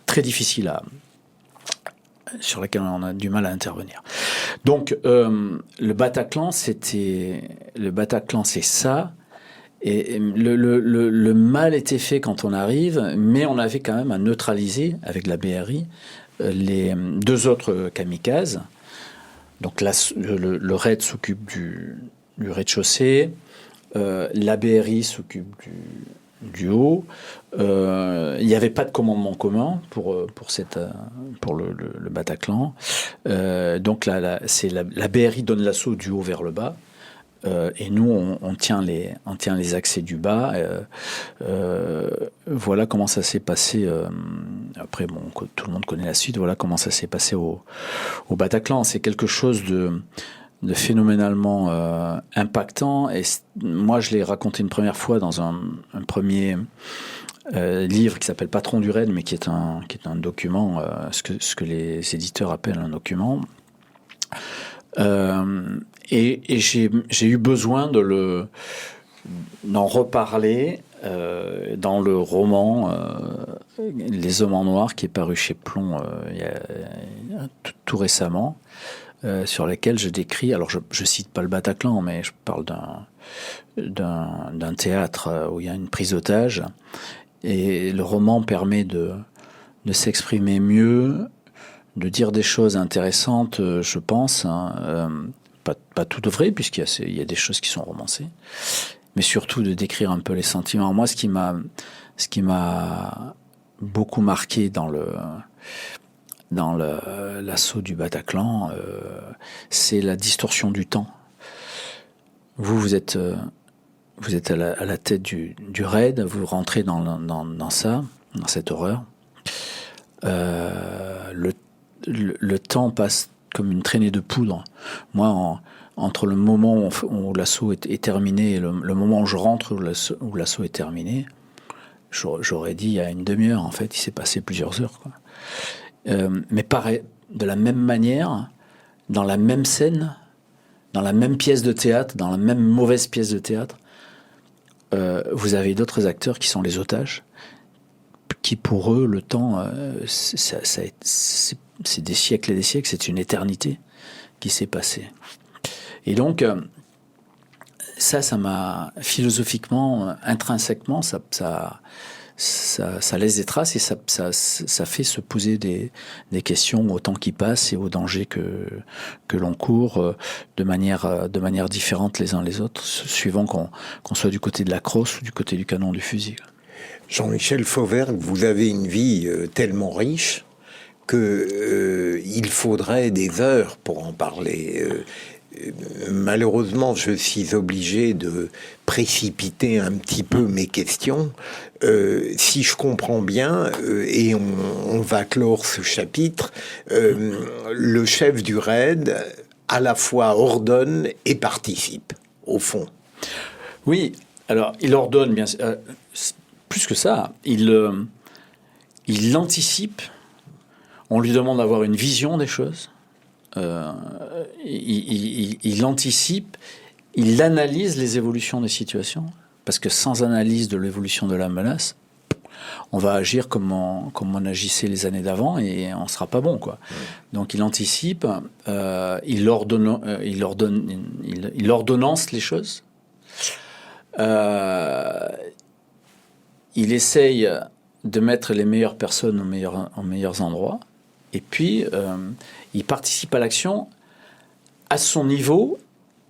très difficile sur laquelle on a du mal à intervenir. Donc le Bataclan, c'est ça. Et le mal était fait quand on arrive, mais on avait quand même à neutraliser avec la BRI les 2 autres kamikazes. Donc là, le RAID s'occupe du rez-de-chaussée, la BRI s'occupe du haut. Il n'y avait pas de commandement commun pour le Bataclan. Donc là, c'est la BRI donne l'assaut du haut vers le bas. et nous, on tient les accès du bas. Voilà comment ça s'est passé. Après, bon, tout le monde connaît la suite. Voilà comment ça s'est passé au Bataclan. C'est quelque chose de phénoménalement impactant. Et moi, je l'ai raconté une première fois dans un premier livre qui s'appelle Patron du raid, mais qui est un document, ce que les éditeurs appellent un document. Et j'ai eu besoin d'en reparler dans le roman Les Hommes en Noir, qui est paru chez Plomb il y a tout récemment, sur lequel je décris, alors je cite pas le Bataclan, mais je parle d'un théâtre où il y a une prise d'otage, et le roman permet de s'exprimer mieux, de dire des choses intéressantes, je pense, pas tout de vrai, puisqu'il y a des choses qui sont romancées, mais surtout de décrire un peu les sentiments. Moi, ce qui m'a beaucoup marqué dans l'assaut du Bataclan, c'est la distorsion du temps. Vous êtes à la tête du raid, vous rentrez dans cette horreur. Le temps passe comme une traînée de poudre. Moi, entre le moment où l'assaut est terminé et le moment où je rentre, où l'assaut est terminé, j'aurais dit il y a une demi-heure, en fait, il s'est passé plusieurs heures, quoi. Mais pareil, de la même manière, dans la même scène, dans la même pièce de théâtre, dans la même mauvaise pièce de théâtre, vous avez d'autres acteurs qui sont les otages, qui pour eux, le temps, c'est des siècles et des siècles, c'est une éternité qui s'est passée. Et donc, ça m'a philosophiquement, intrinsèquement, ça laisse des traces, et ça fait se poser des questions au temps qui passe et aux dangers que l'on court de manière différente les uns les autres, suivant qu'on soit du côté de la crosse ou du côté du canon du fusil. Jean-Michel Fauvergue, vous avez une vie tellement riche que il faudrait des heures pour en parler. Malheureusement, je suis obligé de précipiter un petit peu mes questions. Si je comprends bien, et on va clore ce chapitre, le chef du raid à la fois ordonne et participe, au fond. Oui, alors il ordonne, bien plus que ça, il anticipe, on lui demande d'avoir une vision des choses, il anticipe, il analyse les évolutions des situations, parce que sans analyse de l'évolution de la menace, on va agir comme on agissait les années d'avant et on ne sera pas bon, quoi. Donc il anticipe, il ordonnance les choses. Il essaye de mettre les meilleures personnes aux meilleurs endroits, et puis il participe à l'action à son niveau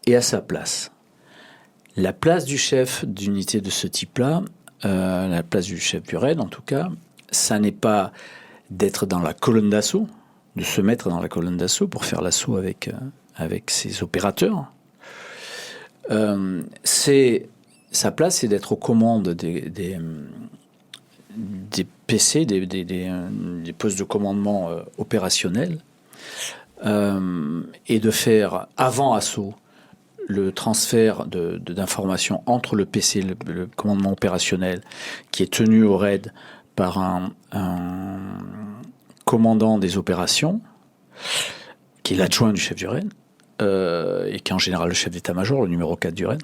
et à sa place. La place du chef d'unité de ce type-là, la place du chef du raid en tout cas, ça n'est pas d'être dans la colonne d'assaut, de se mettre dans la colonne d'assaut pour faire l'assaut avec ses opérateurs. Sa place, c'est d'être aux commandes des PC, des postes de commandement opérationnels, et de faire, avant assaut, le transfert d'informations entre le PC, le commandement opérationnel, qui est tenu au raid par un commandant des opérations, qui est l'adjoint du chef du raid, et qui est en général le chef d'état-major, le numéro 4 du raid,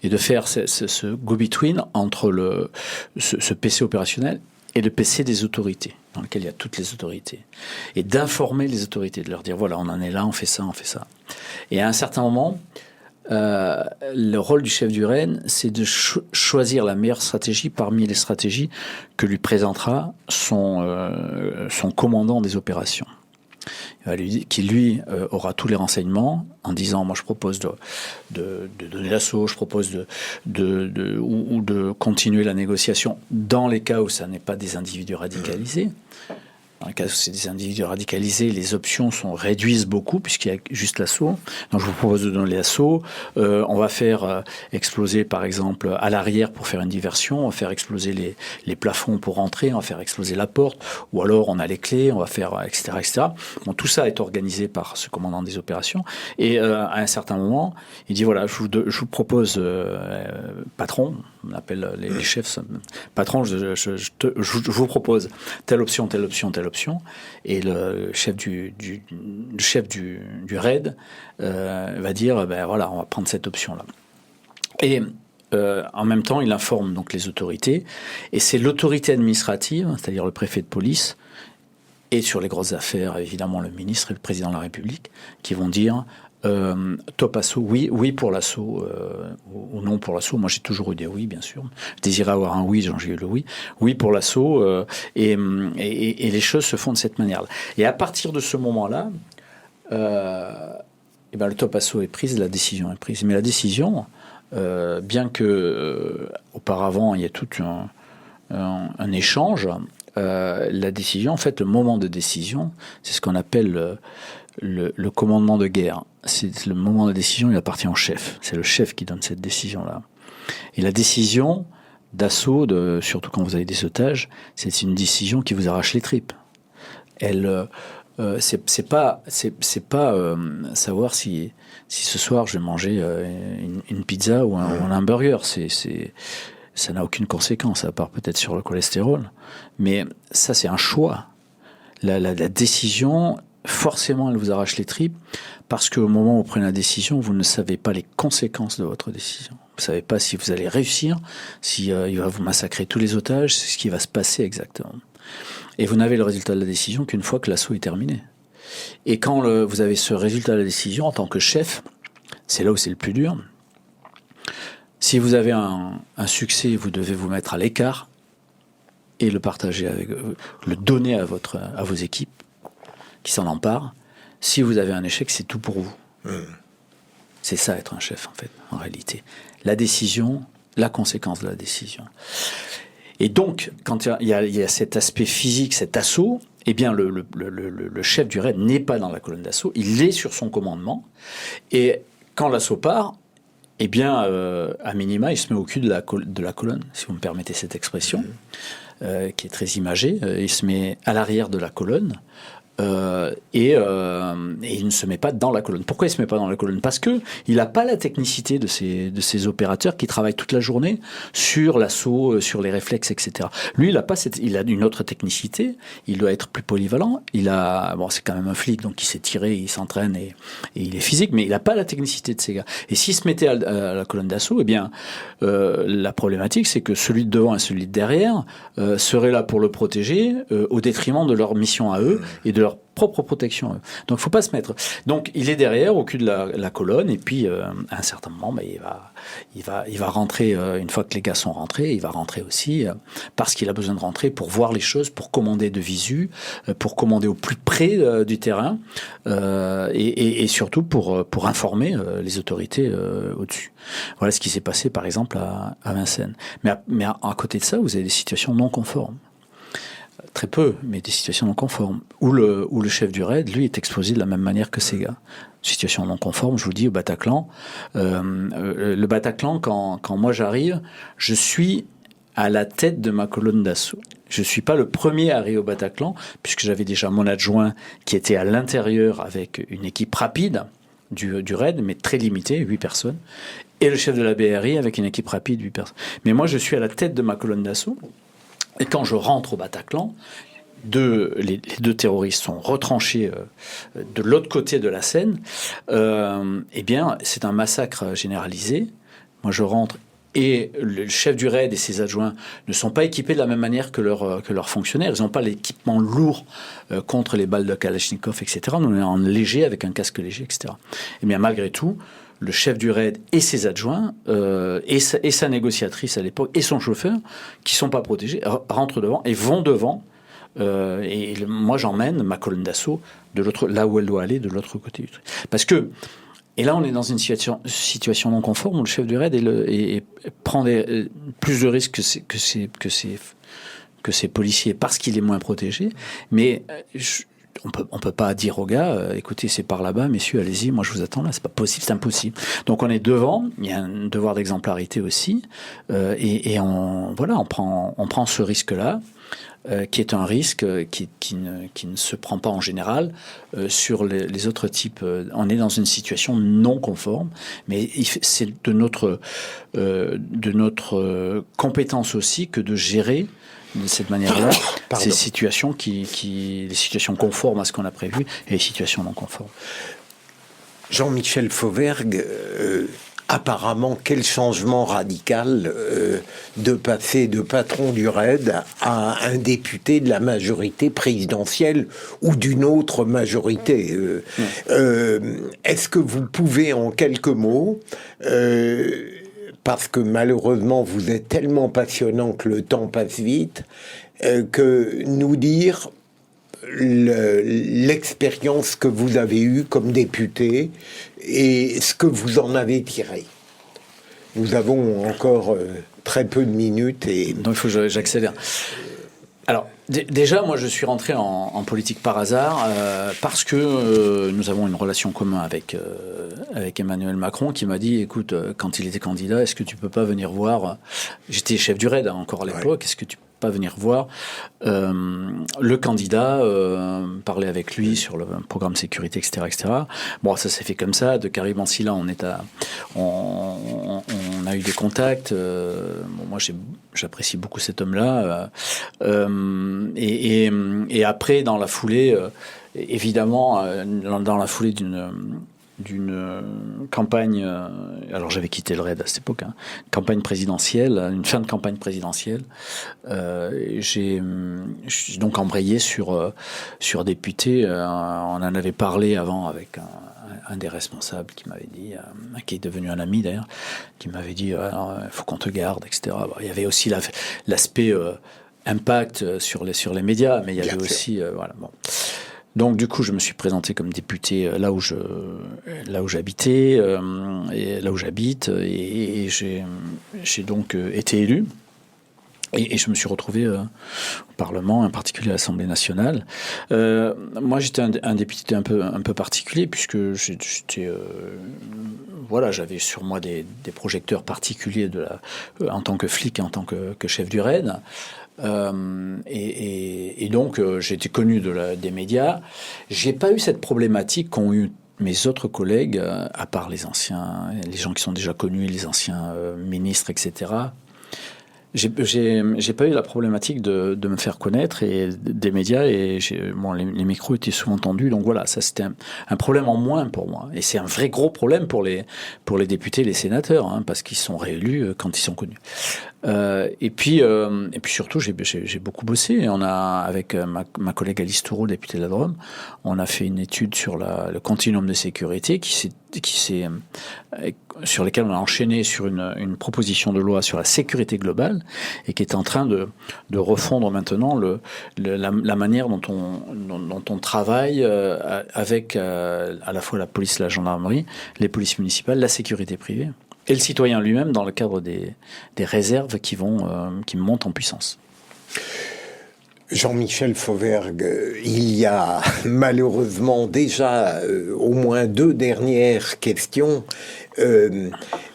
et de faire ce go-between entre ce PC opérationnel et le PC des autorités, dans lequel il y a toutes les autorités, et d'informer les autorités, de leur dire voilà, on en est là, on fait ça, on fait ça. Et à un certain moment, le rôle du chef du raid, c'est de choisir la meilleure stratégie parmi les stratégies que lui présentera son commandant des opérations, qui lui aura tous les renseignements en disant moi je propose de donner l'assaut, je propose de continuer la négociation dans les cas où ça n'est pas des individus radicalisés, Dans le cas où c'est des individus radicalisés, les options réduisent beaucoup puisqu'il y a juste l'assaut. Donc je vous propose de donner l'assaut. On va faire exploser, par exemple, à l'arrière pour faire une diversion. On va faire exploser les plafonds pour rentrer. On va faire exploser la porte. Ou alors on a les clés. On va faire etc. etc. Bon, tout ça est organisé par ce commandant des opérations. Et à un certain moment, il dit voilà, je vous propose patron. On appelle les chefs patron. Je vous propose telle option, telle option, telle option. Et le chef du raid va dire ben voilà, on va prendre cette option là. Et en même temps, il informe donc les autorités, et c'est l'autorité administrative, c'est-à-dire le préfet de police, et sur les grosses affaires, évidemment le ministre et le président de la République, qui vont dire top assaut, oui pour l'assaut, ou non pour l'assaut. Moi j'ai toujours eu des oui, bien sûr. Je désirais avoir un oui, j'ai eu le oui pour l'assaut, et les choses se font de cette manière-là. Et à partir de ce moment-là, le top assaut est prise, la décision est prise. Mais la décision, bien que auparavant il y ait tout un échange, la décision, en fait, le moment de décision, c'est ce qu'on appelle le commandement de guerre. C'est le moment de décision, il appartient au chef. C'est le chef qui donne cette décision-là. Et la décision d'assaut, surtout quand vous avez des otages, c'est une décision qui vous arrache les tripes. Elle, c'est pas savoir si ce soir je vais manger une pizza ou un burger. Ça n'a aucune conséquence, à part peut-être sur le cholestérol. Mais ça, c'est un choix. La décision, forcément, elle vous arrache les tripes, parce qu'au moment où vous prenez la décision, vous ne savez pas les conséquences de votre décision. Vous ne savez pas si vous allez réussir, si il va vous massacrer tous les otages, c'est ce qui va se passer exactement. Et vous n'avez le résultat de la décision qu'une fois que l'assaut est terminé. Et quand vous avez ce résultat de la décision, en tant que chef, c'est là où c'est le plus dur. Si vous avez un succès, vous devez vous mettre à l'écart et le partager le donner à vos équipes qui s'en emparent. Si vous avez un échec, c'est tout pour vous. C'est ça être un chef, en fait, en réalité. La décision, la conséquence de la décision. Et donc, quand il y a cet aspect physique, cet assaut, eh bien, le chef du raid n'est pas dans la colonne d'assaut, il est sur son commandement. Et quand l'assaut part, eh bien, à minima, il se met au cul de la colonne, si vous me permettez cette expression, qui est très imagée. Il se met à l'arrière de la colonne. Et il ne se met pas dans la colonne. Pourquoi il ne se met pas dans la colonne ? Parce qu'il n'a pas la technicité de ces opérateurs qui travaillent toute la journée sur l'assaut, sur les réflexes, etc. Lui, il a une autre technicité, il doit être plus polyvalent, c'est quand même un flic, donc il sait tirer, il s'entraîne et il est physique, mais il n'a pas la technicité de ces gars. Et s'il se mettait à la colonne d'assaut, eh bien, la problématique, c'est que celui de devant et celui de derrière seraient là pour le protéger au détriment de leur mission à eux et de leur propre protection. Donc, il ne faut pas se mettre. Donc, il est derrière, au cul de la colonne, et puis, à un certain moment, il va rentrer, une fois que les gars sont rentrés, il va rentrer aussi, parce qu'il a besoin de rentrer pour voir les choses, pour commander de visu, pour commander au plus près du terrain, et surtout pour informer les autorités au-dessus. Voilà ce qui s'est passé, par exemple, à Vincennes. Mais à côté de ça, vous avez des situations non conformes. Très peu, mais des situations non conformes, où le chef du raid, lui, est exposé de la même manière que ces gars. Situation non conforme, je vous dis, au Bataclan. Le Bataclan, quand moi j'arrive, je suis à la tête de ma colonne d'assaut. Je ne suis pas le premier à arriver au Bataclan, puisque j'avais déjà mon adjoint qui était à l'intérieur avec une équipe rapide du raid, mais très limitée, 8 personnes, et le chef de la BRI avec une équipe rapide, 8 personnes. Mais moi, je suis à la tête de ma colonne d'assaut. Et quand je rentre au Bataclan, les deux terroristes sont retranchés de l'autre côté de la Seine. Eh bien, c'est un massacre généralisé. Moi, je rentre et le chef du raid et ses adjoints ne sont pas équipés de la même manière que leurs fonctionnaires. Ils n'ont pas l'équipement lourd contre les balles de Kalachnikov, etc. Nous, on est en léger, avec un casque léger, etc. Eh bien, malgré tout, le chef du raid et ses adjoints, et sa négociatrice à l'époque, et son chauffeur, qui ne sont pas protégés, rentrent devant et vont devant. Et moi, j'emmène ma colonne d'assaut là où elle doit aller, de l'autre côté du truc. Parce que, et là, on est dans une situation non conforme où le chef du raid prend plus de risques que ces policiers parce qu'il est moins protégé. Mais on peut pas dire aux gars, écoutez, c'est par là-bas, messieurs, allez-y, moi je vous attends là, c'est pas possible, c'est impossible. Donc on est devant, il y a un devoir d'exemplarité aussi, et on prend ce risque-là. Qui est un risque qui ne se prend pas en général sur les autres types. On est dans une situation non conforme, mais c'est de notre compétence aussi que de gérer de cette manière-là ces situations les situations conformes à ce qu'on a prévu et les situations non conformes. Jean-Michel Fauvergue, apparemment, quel changement radical de passer de patron du RAID à un député de la majorité présidentielle ou d'une autre majorité. Est-ce que vous pouvez, en quelques mots, parce que malheureusement vous êtes tellement passionnant que le temps passe vite, que nous dire l'expérience que vous avez eue comme député et ce que vous en avez tiré. Nous avons encore très peu de minutes. Donc il faut que j'accélère. Alors, déjà, moi, je suis rentré en politique par hasard parce que nous avons une relation commune avec Emmanuel Macron qui m'a dit, écoute, quand il était candidat, est-ce que tu peux pas venir voir... J'étais chef du RAID encore à l'époque, est-ce que tu peux pas venir voir le candidat, parler avec lui sur le programme sécurité, etc., etc. Bon, ça s'est fait comme ça. De Karim Ansila, on a eu des contacts. Moi, j'apprécie beaucoup cet homme-là. Et après, dans la foulée, évidemment, dans la foulée d'une campagne, alors j'avais quitté le RAID à cette époque, campagne présidentielle, une fin de campagne présidentielle, j'ai donc embrayé sur député. On en avait parlé avant avec un des responsables qui m'avait dit, qui est devenu un ami d'ailleurs, qui m'avait dit il faut qu'on te garde, etc. Il y avait aussi l'aspect impact sur les médias, mais il y avait aussi voilà, bon. Donc du coup, je me suis présenté comme député là où j'habitais et là où j'habite, et j'ai donc été élu. Et je me suis retrouvé au Parlement, en particulier à l'Assemblée nationale. Moi, j'étais un député un peu particulier, puisque j'étais voilà, j'avais sur moi des projecteurs particuliers en tant que flic et en tant que chef du RAID. Et donc, j'ai été connu des médias. J'ai pas eu cette problématique qu'ont eu mes autres collègues, à part les gens qui sont déjà connus, les anciens ministres, etc. J'ai pas eu la problématique de me faire connaître et des médias, et les micros étaient souvent tendus, donc voilà, ça c'était un problème en moins pour moi, et c'est un vrai gros problème pour les députés et les sénateurs, parce qu'ils sont réélus quand ils sont connus. Et puis surtout, j'ai beaucoup bossé. On a, avec ma collègue Alice Toureau, députée de la Drôme, on a fait une étude sur le continuum de sécurité sur lesquels on a enchaîné sur une proposition de loi sur la sécurité globale, et qui est en train de refondre maintenant la manière dont on travaille avec à la fois la police, la gendarmerie, les polices municipales, la sécurité privée et le citoyen lui-même dans le cadre des réserves qui montent en puissance. Jean-Michel Fauvergue, il y a malheureusement déjà au moins 2 dernières questions.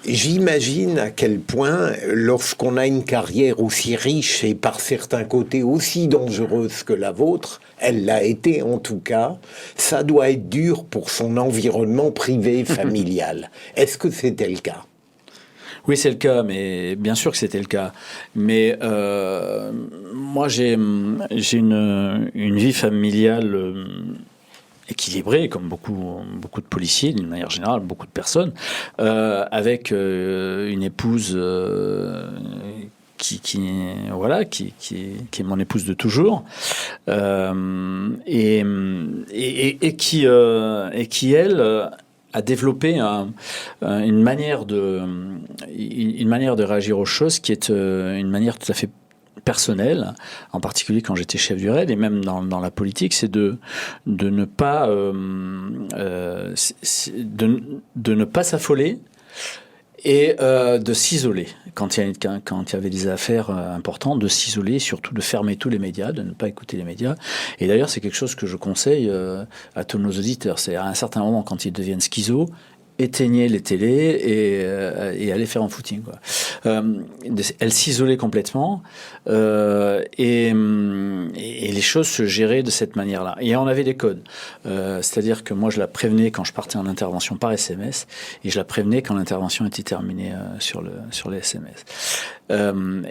J'imagine à quel point, lorsqu'on a une carrière aussi riche et par certains côtés aussi dangereuse que la vôtre, elle l'a été en tout cas, ça doit être dur pour son environnement privé et familial. Est-ce que c'était le cas ? Oui, c'est le cas, mais bien sûr que c'était le cas. Mais moi, j'ai une vie familiale équilibrée, comme beaucoup de policiers, d'une manière générale, beaucoup de personnes, avec une épouse qui est mon épouse de toujours, et qui elle a développé une manière de réagir aux choses qui est une manière tout à fait personnelle, en particulier quand j'étais chef du RAID et même dans la politique, c'est de ne pas s'affoler et de s'isoler quand il y avait des affaires importantes, de s'isoler, surtout de fermer tous les médias, de ne pas écouter les médias. Et d'ailleurs, c'est quelque chose que je conseille à tous nos auditeurs. C'est à un certain moment, quand ils deviennent schizo, éteignez les télés et allez faire un footing, quoi. Elle s'isolait complètement et les choses se géraient de cette manière-là. Et on avait des codes. C'est-à-dire que moi, je la prévenais quand je partais en intervention par SMS et je la prévenais quand l'intervention était terminée sur les SMS.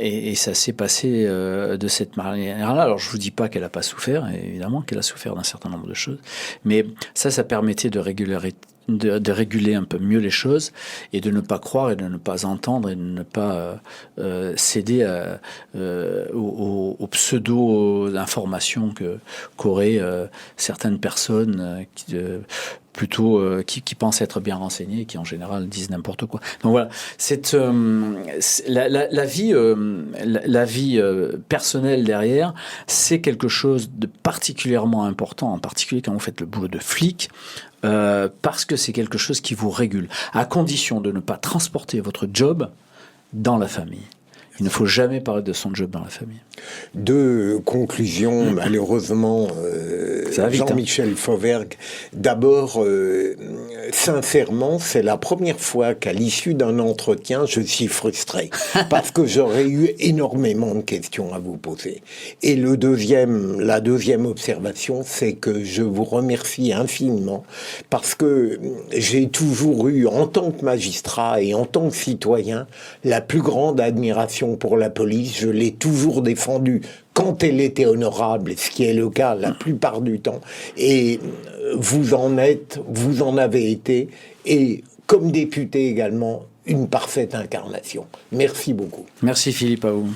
Et ça s'est passé de cette manière-là. Alors, je vous dis pas qu'elle a pas souffert, évidemment qu'elle a souffert d'un certain nombre de choses, mais ça permettait de réguler un peu mieux les choses et de ne pas croire et de ne pas entendre et de ne pas céder aux pseudo-informations qu'auraient certaines personnes qui pensent être bien renseignés et qui en général disent n'importe quoi. Donc voilà, la vie personnelle derrière, c'est quelque chose de particulièrement important, en particulier quand vous faites le boulot de flic, parce que c'est quelque chose qui vous régule, à condition de ne pas transporter votre job dans la famille. Il ne faut jamais parler de son job dans la famille. Deux conclusions, malheureusement, Jean-Michel Fauvergue. D'abord, sincèrement, c'est la première fois qu'à l'issue d'un entretien, je suis frustré, parce que j'aurais eu énormément de questions à vous poser. Et la deuxième observation, c'est que je vous remercie infiniment, parce que j'ai toujours eu, en tant que magistrat et en tant que citoyen, la plus grande admiration pour la police. Je l'ai toujours défendue quand elle était honorable, ce qui est le cas la plupart du temps. Et vous en avez été, et comme député également, une parfaite incarnation. Merci beaucoup. Merci Philippe, à vous.